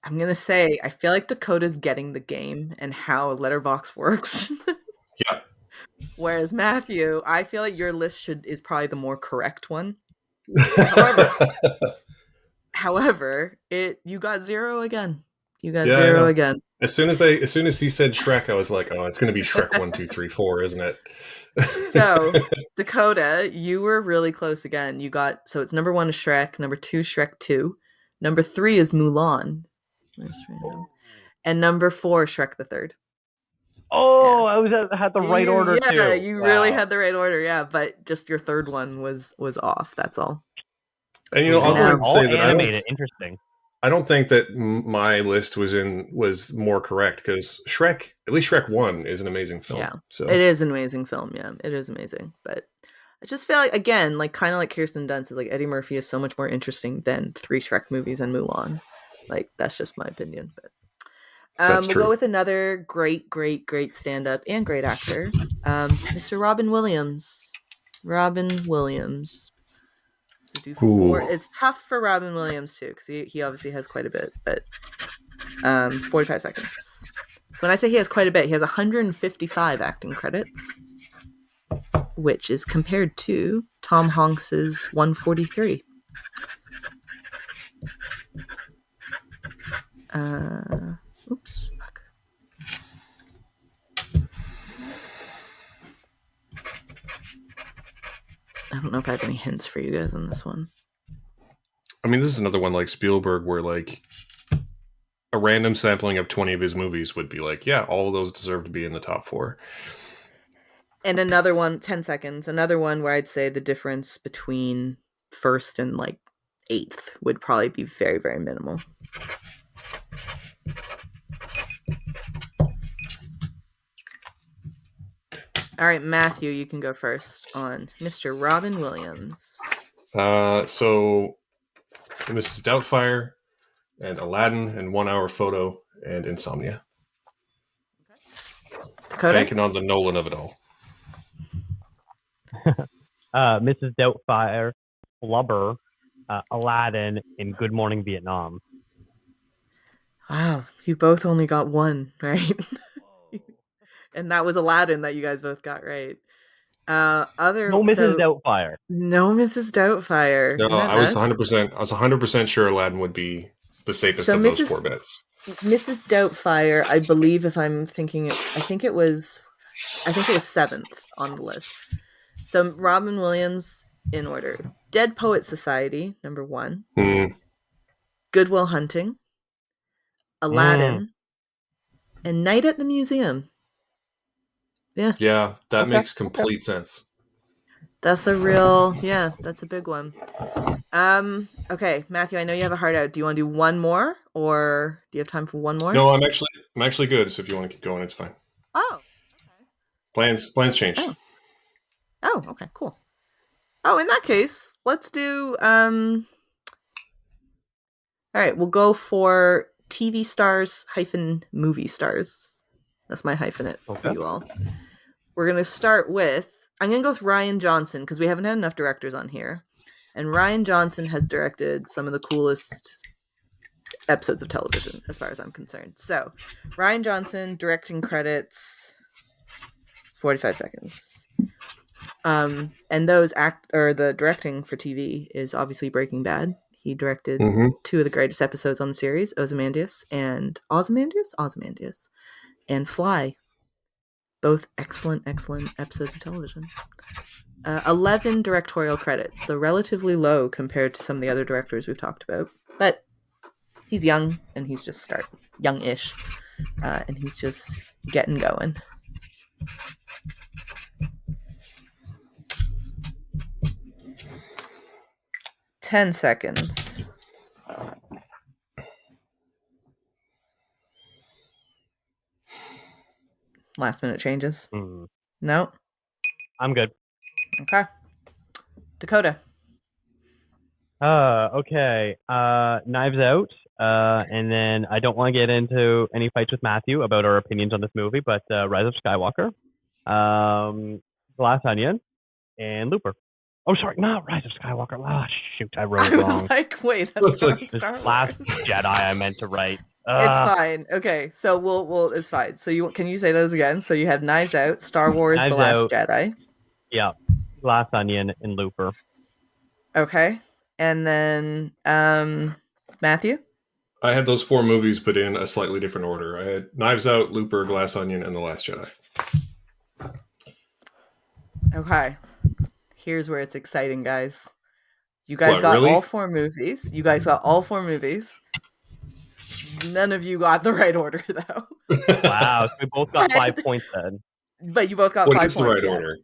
[SPEAKER 2] I'm going to say, I feel like Dakota's getting the game and how Letterboxd works.
[SPEAKER 3] Yeah.
[SPEAKER 2] Whereas Matthew, I feel like your list is probably the more correct one. However, you got 0 again. You got 0 again.
[SPEAKER 3] As soon as he said Shrek, I was like, oh, it's going to be Shrek 1, 2, 3, 4, isn't it?
[SPEAKER 2] So, Dakota, you were really close again. So it's number 1 is Shrek, number 2 Shrek 2, number 3 is Mulan. That's random. And number 4 Shrek the Third.
[SPEAKER 1] Oh, yeah. I had the right order too.
[SPEAKER 2] Yeah, you really had the right order. Yeah, but just your third one was off. That's all.
[SPEAKER 3] And I'll go ahead and say that
[SPEAKER 1] interesting.
[SPEAKER 3] I don't think that my list was more correct because Shrek, at least Shrek 1, is an amazing film.
[SPEAKER 2] Yeah,
[SPEAKER 3] so
[SPEAKER 2] it is an amazing film. Yeah, it is amazing. But I just feel like, again, like kind of like Kirsten Dunst, is like Eddie Murphy is so much more interesting than 3 Shrek movies and Mulan. Like that's just my opinion. But we'll go with another great stand-up and great actor, Mr. Robin Williams. So do 4. It's tough for Robin Williams too, because he obviously has quite a bit. But 45 seconds. So when I say he has quite a bit, he has 155 acting credits, which is compared to Tom Hanks's 143. Oops. Fuck. I don't know if I have any hints for you guys on this one.
[SPEAKER 3] I mean, this is another one like Spielberg where like a random sampling of 20 of his movies would be like, yeah, all of those deserve to be in the top 4.
[SPEAKER 2] And another one, 10 seconds, another one where I'd say the difference between first and like 8th would probably be very, very minimal. All right, Matthew, you can go first on Mr. Robin Williams.
[SPEAKER 3] So Mrs. Doubtfire and Aladdin and 1 Hour Photo and Insomnia.
[SPEAKER 2] Dakota?
[SPEAKER 3] Banking on the Nolan of it all.
[SPEAKER 1] Mrs. Doubtfire, Flubber, Aladdin, and Good Morning Vietnam.
[SPEAKER 2] Wow, you both only got one, right? And that was Aladdin that you guys both got right.
[SPEAKER 1] No Mrs. Doubtfire.
[SPEAKER 2] No Mrs. Doubtfire.
[SPEAKER 3] No, I was 100%. I was 100% sure Aladdin would be the safest of those 4 bets.
[SPEAKER 2] Mrs. Doubtfire, I believe, if I'm thinking it, I think it was 7th on the list. So Robin Williams in order: Dead Poet Society, number 1. Good Will Hunting, Aladdin, and Night at the Museum.
[SPEAKER 3] Yeah, that makes complete sense.
[SPEAKER 2] That's a that's a big one. Okay, Matthew, I know you have a heart out. Do you want to do one more, or do you have time for one more?
[SPEAKER 3] No, I'm actually good. So if you want to keep going, it's fine.
[SPEAKER 2] Oh,
[SPEAKER 3] okay. Plans changed.
[SPEAKER 2] Oh, okay, cool. Oh, in that case, let's do. All right, we'll go for TV stars - movie stars. That's my hyphenate for you all. We're going to start with, I'm going to go with Rian Johnson because we haven't had enough directors on here. And Rian Johnson has directed some of the coolest episodes of television as far as I'm concerned. So, Rian Johnson, directing credits, 45 seconds. And the directing for TV is obviously Breaking Bad. He directed 2 of the greatest episodes on the series, Ozymandias and Fly. Both excellent episodes of television. 11 directorial credits, so relatively low compared to some of the other directors we've talked about. But he's young, and he's just young-ish, and he's just getting going. Ten seconds. Last minute changes. No?
[SPEAKER 1] I'm good.
[SPEAKER 2] Okay. Dakota.
[SPEAKER 1] Okay. Knives Out. And then I don't want to get into any fights with Matthew about our opinions on this movie, but Rise of Skywalker, Glass Onion, and Looper. Oh, sorry, not Rise of Skywalker. Shoot, I wrote it wrong.
[SPEAKER 2] I was like, wait, that's not Star Wars.
[SPEAKER 1] Last Jedi I meant to write.
[SPEAKER 2] It's fine. Okay, so we'll it's fine. So can you say those again? So you have Knives Out, Star Wars, The Last Jedi.
[SPEAKER 1] Yeah, Glass Onion and Looper.
[SPEAKER 2] Okay, and then Matthew.
[SPEAKER 3] I had those 4 movies, but in a slightly different order. I had Knives Out, Looper, Glass Onion, and The Last Jedi.
[SPEAKER 2] Okay, here's where it's exciting, guys. You guys got all 4 movies. None of you got the right order, though.
[SPEAKER 1] Wow, so we both got 5 points then.
[SPEAKER 2] But you both got 5 points.
[SPEAKER 3] What is the right order?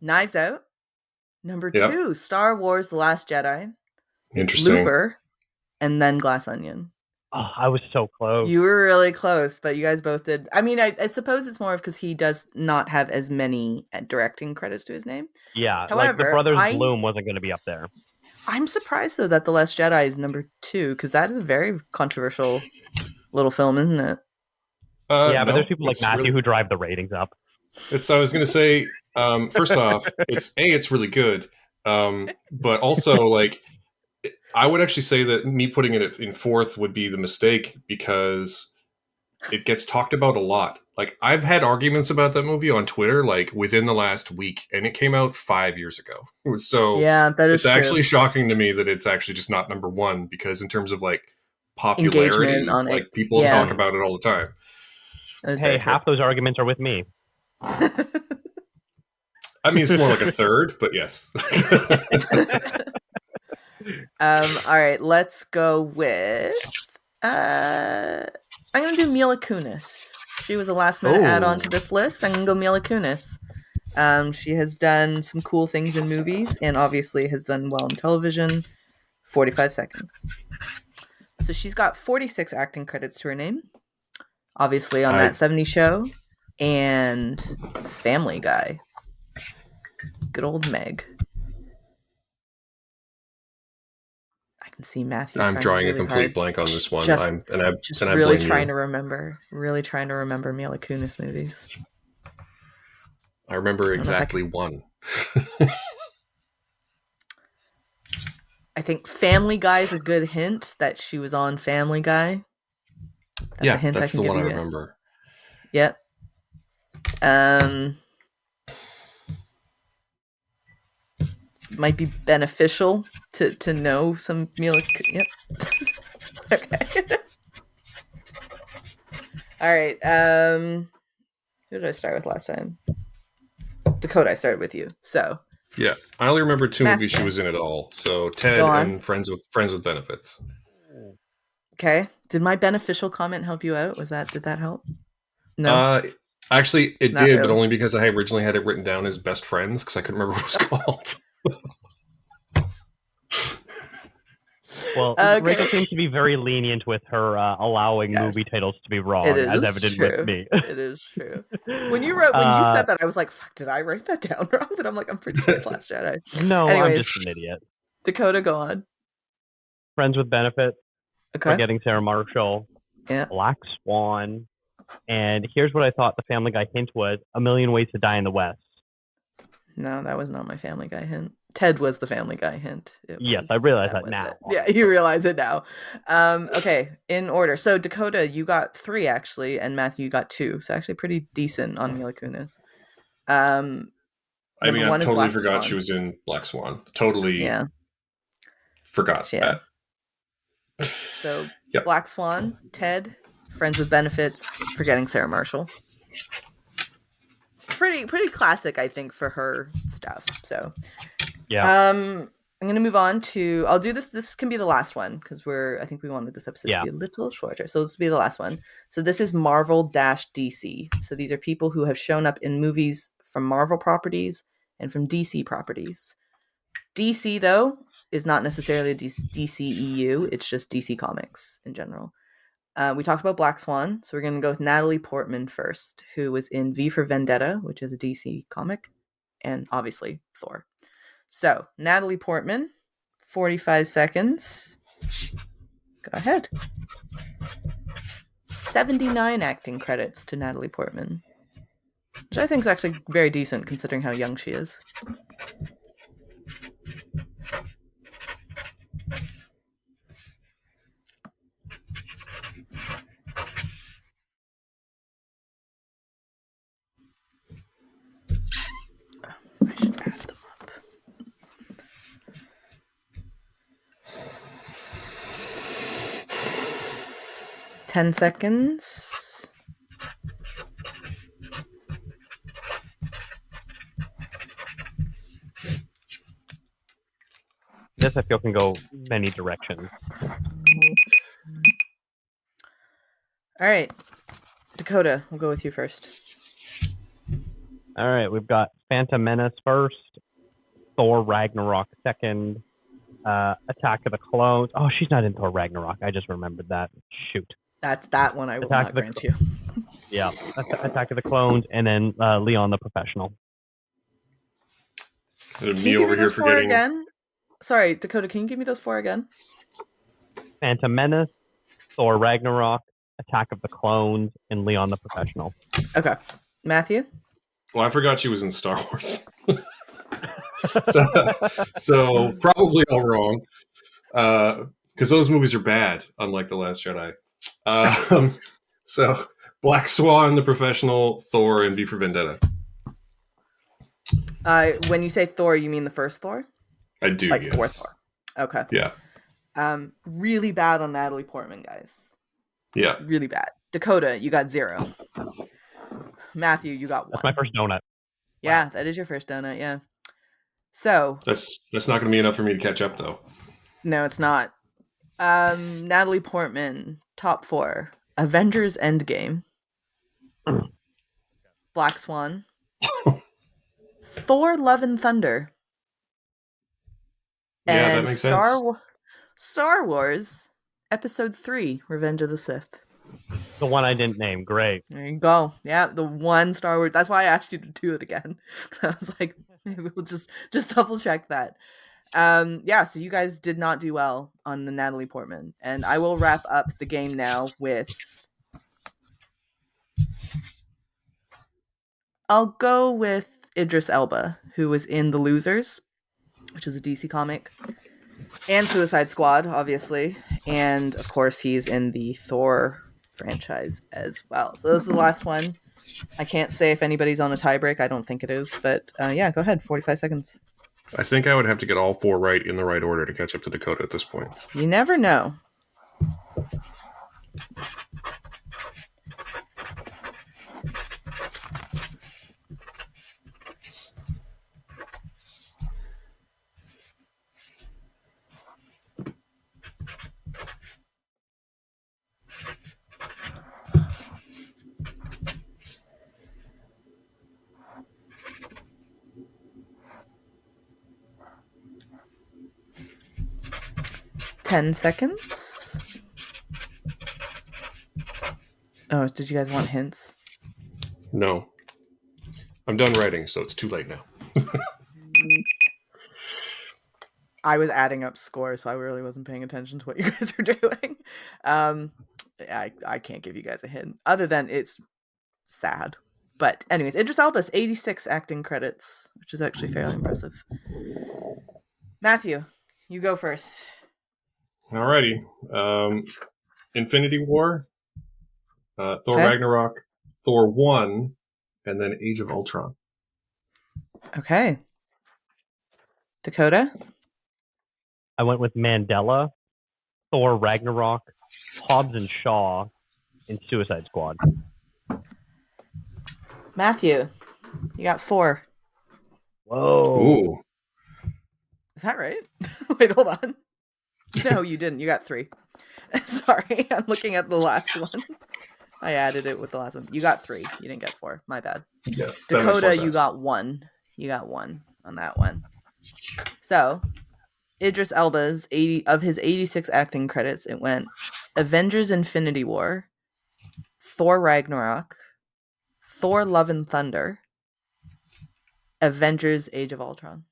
[SPEAKER 2] Knives Out. Number 2, Star Wars, The Last Jedi.
[SPEAKER 3] Interesting.
[SPEAKER 2] Looper, and then Glass Onion.
[SPEAKER 1] Oh, I was so close.
[SPEAKER 2] You were really close, but you guys both did. I mean, I suppose it's more of because he does not have as many directing credits to his name.
[SPEAKER 1] Yeah,
[SPEAKER 2] however,
[SPEAKER 1] like the Brothers Bloom wasn't going to be up there.
[SPEAKER 2] I'm surprised, though, that The Last Jedi is number 2, because that is a very controversial little film, isn't it?
[SPEAKER 1] But there's people like Matthew who drive the ratings up.
[SPEAKER 3] I was going to say, first off, it's really good. But also, like, I would actually say that me putting it in 4th would be the mistake because it gets talked about a lot. Like, I've had arguments about that movie on Twitter, like, within the last week, and it came out 5 years ago. So
[SPEAKER 2] yeah, that is
[SPEAKER 3] it's actually shocking to me that it's actually just not number 1, because in terms of, like, popularity.
[SPEAKER 2] On
[SPEAKER 3] like
[SPEAKER 2] it.
[SPEAKER 3] people talk about it all the time.
[SPEAKER 1] Hey, half those arguments are with me.
[SPEAKER 3] I mean, it's more like a third, but yes.
[SPEAKER 2] All right, let's go with. I'm gonna do Mila Kunis. She was a last-minute add-on to this list. I'm gonna go Mila Kunis. She has done some cool things in movies, and obviously has done well in television. 45 seconds. So she's got 46 acting credits to her name. Obviously on That 70s Show and Family Guy. Good old Meg. I can see Matthew.
[SPEAKER 3] I'm drawing really a complete blank on this one.
[SPEAKER 2] I'm really trying to remember. Really trying to remember Mila Kunis movies.
[SPEAKER 3] I remember exactly one.
[SPEAKER 2] I think Family Guy is a good hint that she was on Family Guy. That's a hint I can give you.
[SPEAKER 3] That's the one I remember.
[SPEAKER 2] Yep. Might be beneficial to know some Mila. Yep. Okay. All right. Who did I start with last time? Dakota, I started with you. So.
[SPEAKER 3] Yeah, I only remember two movies she was in at all. So Ted and Friends with Benefits.
[SPEAKER 2] Okay. Did my beneficial comment help you out? Did that help? No.
[SPEAKER 3] Actually, it did, but only because I originally had it written down as Best Friends because I couldn't remember what it was called.
[SPEAKER 1] Well, Rachel seems to be very lenient with her allowing movie titles to be wrong, as evident with me.
[SPEAKER 2] It is true. When you said that, I was like, "Fuck! Did I write that down wrong?" But I'm like, "I'm pretty sure it's Last Jedi."
[SPEAKER 1] No, anyways, I'm just an idiot.
[SPEAKER 2] Dakota, go on.
[SPEAKER 1] Friends with Benefits.
[SPEAKER 2] Okay.
[SPEAKER 1] Forgetting Sarah Marshall.
[SPEAKER 2] Yeah.
[SPEAKER 1] Black Swan. And here's what I thought the Family Guy hint was: A Million Ways to Die in the West.
[SPEAKER 2] No, that was not my Family Guy hint. Ted was the Family Guy hint.
[SPEAKER 1] Yes, I realize that now.
[SPEAKER 2] Yeah, you realize it now. Okay, in order. So Dakota, you got 3 actually, and Matthew, you got 2. So actually pretty decent on Mila Kunis.
[SPEAKER 3] I totally forgot she was in Black Swan. Totally forgot that.
[SPEAKER 2] So Black Swan, Ted, Friends with Benefits, Forgetting Sarah Marshall. Pretty classic, I think, for her stuff. So I'm gonna move on to. I'll do this. This can be the last one because I think we wanted this episode to be a little shorter. So this will be the last one. So this is Marvel-DC. So these are people who have shown up in movies from Marvel properties and from DC properties. DC though is not necessarily a DCEU. It's just DC Comics in general. We talked about Black Swan, so we're going to go with Natalie Portman first, who was in V for Vendetta, which is a DC comic, and obviously Thor. So, Natalie Portman, 45 seconds. Go ahead. 79 acting credits to Natalie Portman, which I think is actually very decent considering how young she is. I should add them up. Ten seconds.
[SPEAKER 1] This I feel can go many directions.
[SPEAKER 2] All right, Dakota, we'll go with you first.
[SPEAKER 1] All right, we've got Phantom Menace first, Thor Ragnarok second, Attack of the Clones. Oh, she's not in Thor Ragnarok. I just remembered that. Shoot.
[SPEAKER 2] That's that one I will not grant you.
[SPEAKER 1] Yeah, Attack of the Clones, and then Leon the Professional.
[SPEAKER 2] Can you give me those 4 again? Sorry, Dakota, can you give me those 4 again?
[SPEAKER 1] Phantom Menace, Thor Ragnarok, Attack of the Clones, and Leon the Professional.
[SPEAKER 2] Okay. Matthew?
[SPEAKER 3] Well, I forgot she was in Star Wars. so probably all wrong. Because those movies are bad, unlike The Last Jedi. So Black Swan, The Professional, Thor, and V for Vendetta.
[SPEAKER 2] When you say Thor, you mean the first Thor?
[SPEAKER 3] I do,
[SPEAKER 2] like
[SPEAKER 3] yes.
[SPEAKER 2] Fourth Thor. Okay.
[SPEAKER 3] Yeah.
[SPEAKER 2] Really bad on Natalie Portman, guys.
[SPEAKER 3] Yeah.
[SPEAKER 2] Really bad. Dakota, you got 0. Matthew, you got 1.
[SPEAKER 1] That's my first donut.
[SPEAKER 2] Yeah, that is your first donut, yeah. So
[SPEAKER 3] That's not going to be enough for me to catch up, though.
[SPEAKER 2] no, it's not. Natalie Portman, top 4. Avengers Endgame. Black Swan. Thor Love and Thunder.
[SPEAKER 3] Yeah,
[SPEAKER 2] And
[SPEAKER 3] that makes sense.
[SPEAKER 2] Star Wars Episode 3, Revenge of the Sith.
[SPEAKER 1] The one I didn't name. Great.
[SPEAKER 2] There you go. Yeah, the one Star Wars. That's why I asked you to do it again. I was like, maybe we'll just double check that. Yeah, so you guys did not do well on the Natalie Portman. And I will wrap up the game now with... I'll go with Idris Elba, who was in The Losers, which is a DC comic, and Suicide Squad, obviously. And, of course, he's in the Thor franchise as well. So this is the last one. I can't say if anybody's on a tiebreak. I don't think it is. But, yeah, go ahead. 45 seconds.
[SPEAKER 3] I think I would have to get all 4 right in the right order to catch up to Dakota at this point.
[SPEAKER 2] You never know. Ten seconds. Oh, did you guys want hints?
[SPEAKER 3] No. I'm done writing, so it's too late now.
[SPEAKER 2] I was adding up scores, so I really wasn't paying attention to what you guys were doing. I can't give you guys a hint, other than it's sad. But anyways, Idris Elba's 86 acting credits, which is actually fairly impressive. Matthew, you go first.
[SPEAKER 3] Alrighty. Infinity War, Thor Ragnarok, Thor 1, and then Age of Ultron.
[SPEAKER 2] Okay. Dakota?
[SPEAKER 1] I went with Mandela, Thor Ragnarok, Hobbs and Shaw, and Suicide Squad.
[SPEAKER 2] Matthew, you got 4.
[SPEAKER 1] Whoa.
[SPEAKER 3] Ooh.
[SPEAKER 2] Is that right? Wait, hold on. No, you didn't. You got 3. Sorry, I'm looking at the last one. I added it with the last one. You got 3. You didn't get 4. My bad.
[SPEAKER 3] Yeah,
[SPEAKER 2] Dakota, you got 1. You got 1 on that one. So, Idris Elba's 86 acting credits, it went Avengers Infinity War, Thor Ragnarok, Thor Love and Thunder, Avengers Age of Ultron.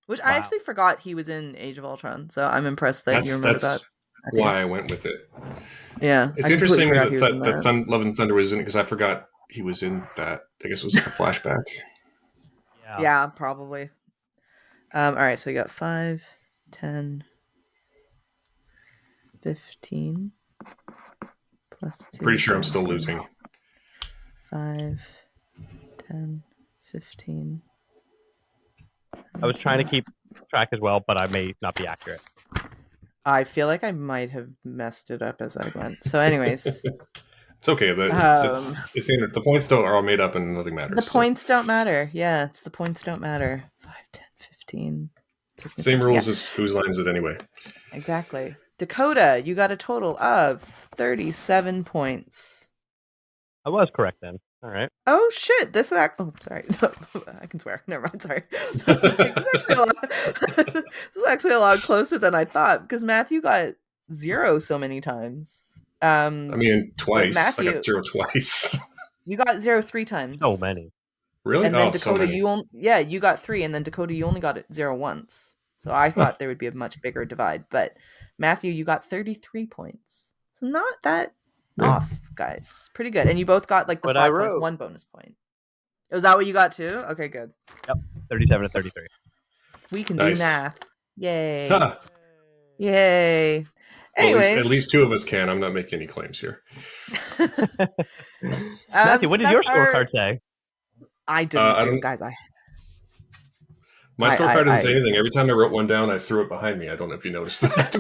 [SPEAKER 2] Which I actually forgot he was in Age of Ultron, so I'm impressed that you remember that.
[SPEAKER 3] Okay. Why I went with it.
[SPEAKER 2] Yeah.
[SPEAKER 3] It's interesting that Love and Thunder was in it, because I forgot he was in that. I guess it was like a flashback.
[SPEAKER 2] Yeah, probably. All right, so we got 5, 10, 15, plus 2.
[SPEAKER 3] Pretty sure I'm still losing.
[SPEAKER 2] 5, 10, 15.
[SPEAKER 1] I was trying to keep track as well, but I may not be accurate.
[SPEAKER 2] I feel like I might have messed it up as I went. So anyways.
[SPEAKER 3] It's okay. The points are all made up and nothing matters.
[SPEAKER 2] The points don't matter. Yeah, it's the points don't matter. 5, 10, 15.
[SPEAKER 3] Same rules as whose line is it anyway?
[SPEAKER 2] Exactly. Dakota, you got a total of 37 points.
[SPEAKER 1] I was correct then. All right.
[SPEAKER 2] Oh shit! This is sorry. I can swear. Never mind. Sorry. This is actually a lot closer than I thought, because Matthew got 0 so many times.
[SPEAKER 3] I mean, twice.
[SPEAKER 2] Matthew,
[SPEAKER 3] I got 0 twice.
[SPEAKER 2] You got 0 3 times.
[SPEAKER 1] So many.
[SPEAKER 3] Really?
[SPEAKER 2] And then Dakota, you got 3, and then Dakota, you only got it 0 once. So I thought there would be a much bigger divide, but Matthew, you got 33 points. So not that off, guys. Pretty good. And you both got like the 5 points, 1 bonus point. Was that what you got too? Okay, good.
[SPEAKER 1] Yep. 37 to 33.
[SPEAKER 2] We can do math. Yay.
[SPEAKER 3] Huh.
[SPEAKER 2] Yay. Anyways.
[SPEAKER 3] At least 2 of us can. I'm not making any claims here.
[SPEAKER 1] Matthew, what did your scorecard say?
[SPEAKER 2] I didn't, guys.
[SPEAKER 3] My scorecard doesn't say anything. Every time I wrote one down, I threw it behind me. I don't know if you noticed that.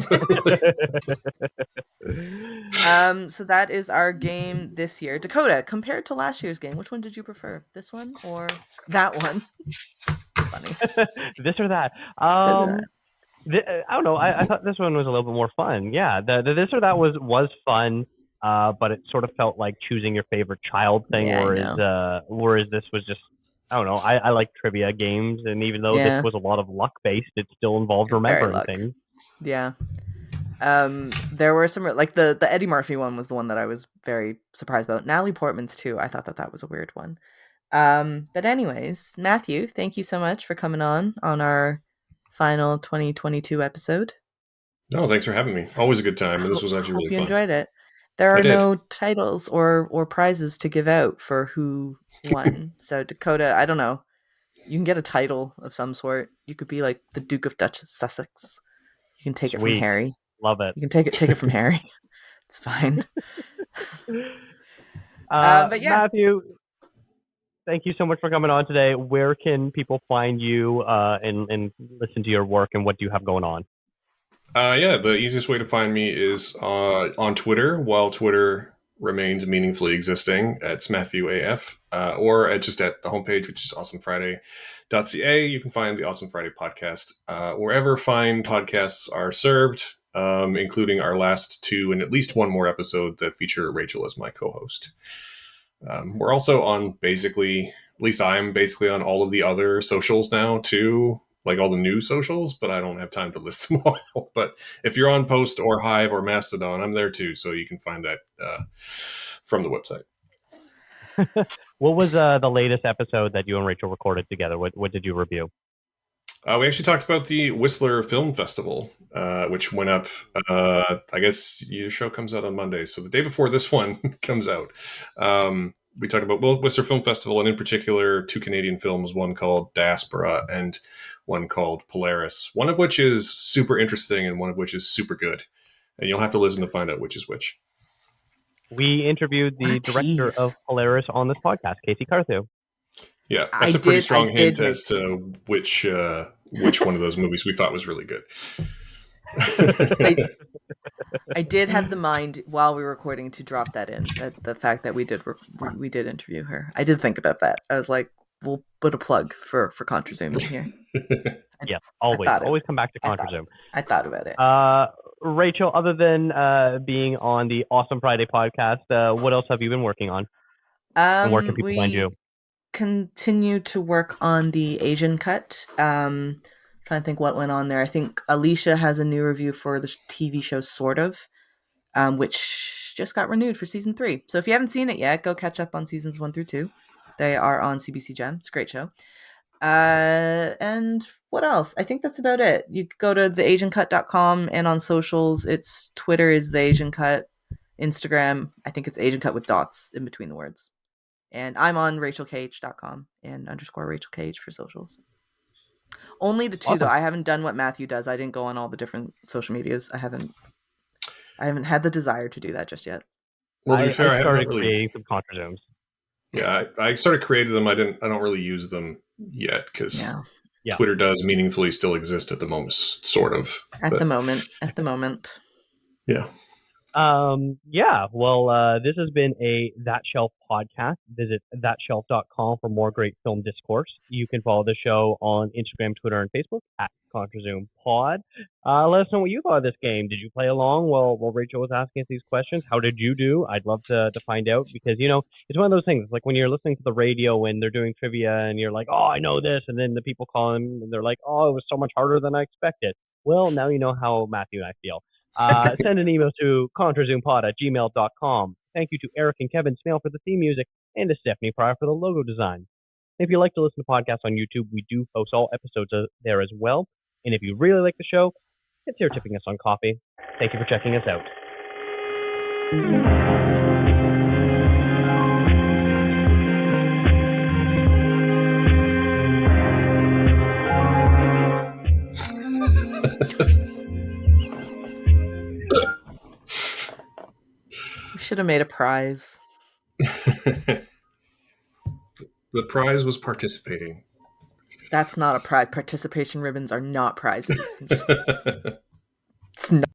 [SPEAKER 2] So that is our game this year. Dakota, compared to last year's game, which one did you prefer? This one or that one? Funny.
[SPEAKER 1] This or that.
[SPEAKER 2] Doesn't
[SPEAKER 1] I don't know. I thought this one was a little bit more fun. Yeah, the this or that was fun, but it sort of felt like choosing your favorite child thing,
[SPEAKER 2] Yeah,
[SPEAKER 1] whereas this was just, I don't know. I like trivia games, and even though
[SPEAKER 2] Yeah.
[SPEAKER 1] this was a lot of luck based, it still involved
[SPEAKER 2] Very
[SPEAKER 1] remembering
[SPEAKER 2] luck.
[SPEAKER 1] things.
[SPEAKER 2] Yeah. There were some, like the Eddie Murphy one was the one that I was very surprised about. Natalie Portman's too. I thought that was a weird one. But anyways, Matthew, thank you so much for coming on our final 2022 episode.
[SPEAKER 3] No, thanks for having me. Always a good time, and this was actually really
[SPEAKER 2] Hope you
[SPEAKER 3] fun.
[SPEAKER 2] enjoyed it. There are no titles or prizes to give out for who won. So Dakota, I don't know. You can get a title of some sort. You could be like the Duke of Duchess Sussex. You can take it from Harry.
[SPEAKER 1] Love it.
[SPEAKER 2] You can take it from Harry. It's fine.
[SPEAKER 1] But yeah. Matthew, thank you so much for coming on today. Where can people find you and listen to your work, and what do you have going on?
[SPEAKER 3] Yeah, the easiest way to find me is on Twitter, while Twitter remains meaningfully existing. It's Matthew AF, or just at the homepage, which is awesomefriday.ca. You can find the Awesome Friday podcast wherever fine podcasts are served, including our last two and at least one more episode that feature Rachel as my co-host. We're also on basically, at least I'm basically on all of the other socials now too, like all the new socials, but I don't have time to list them all. But if you're on Post or Hive or Mastodon, I'm there too, so you can find that from the website.
[SPEAKER 1] What was the latest episode that you and Rachel recorded together? What did you review?
[SPEAKER 3] We actually talked about the Whistler Film Festival, which went up, I guess your show comes out on Monday, so the day before this one comes out. We talked about Whistler Film Festival, and in particular, two Canadian films, one called Diaspora and one called Polaris, one of which is super interesting and one of which is super good. And you'll have to listen to find out which is which.
[SPEAKER 1] We interviewed the director of Polaris on this podcast, Casey Carthew.
[SPEAKER 3] Yeah, that's a pretty strong hint as to which one of those movies we thought was really good.
[SPEAKER 2] I did have the mind while we were recording to drop that in, that the fact that we did interview her. I did think about that. I was like, we'll put a plug for ContraZoom in here.
[SPEAKER 1] Yeah, always come back to ContraZoom.
[SPEAKER 2] I thought about it.
[SPEAKER 1] Rachel, other than being on the Awesome Friday podcast, what else have you been working on? And where can people find you?
[SPEAKER 2] Continue to work on the Asian cut. Trying to think what went on there. I think Alicia has a new review for the TV show Sort of, which just got renewed for season 3. So if you haven't seen it yet, go catch up on seasons 1 through 2. They are on CBC Gem. It's a great show. And what else? I think that's about it. You go to theasiancut.com, and on socials, it's Twitter is the Asian Cut, Instagram, I think it's Asian Cut with dots in between the words. And I'm on rachelkh.com and _RachelKH for socials. Only the two, awesome. Though. I haven't done what Matthew does. I didn't go on all the different social medias. I haven't had the desire to do that just yet.
[SPEAKER 3] Well, to be fair,
[SPEAKER 1] I started creating some ContraZooms.
[SPEAKER 3] Yeah, I sort of created them. I don't really use them yet because Twitter does meaningfully still exist at the moment, sort of.
[SPEAKER 2] At the moment.
[SPEAKER 3] Yeah.
[SPEAKER 1] Well, this has been a That Shelf podcast. Visit thatshelf.com for more great film discourse. You can follow the show on Instagram, Twitter, and Facebook at contrazoompod. Let us know what you thought of this game. Did you play along while Rachel was asking us these questions? How did you do? I'd love to find out, because, it's one of those things. Like when you're listening to the radio and they're doing trivia and you're like, oh, I know this. And then the people call in and they're like, oh, it was so much harder than I expected. Well, now you know how Matthew and I feel. Send an email to contrazoompod@gmail.com. Thank you to Eric and Kevin Smale for the theme music, and to Stephanie Pryor for the logo design. If you like to listen to podcasts on YouTube, we do post all episodes there as well. And if you really like the show, consider tipping us on coffee. Thank you for checking us out.
[SPEAKER 2] We should have made a prize.
[SPEAKER 3] The prize was participating.
[SPEAKER 2] That's not a prize. Participation ribbons are not prizes. It's not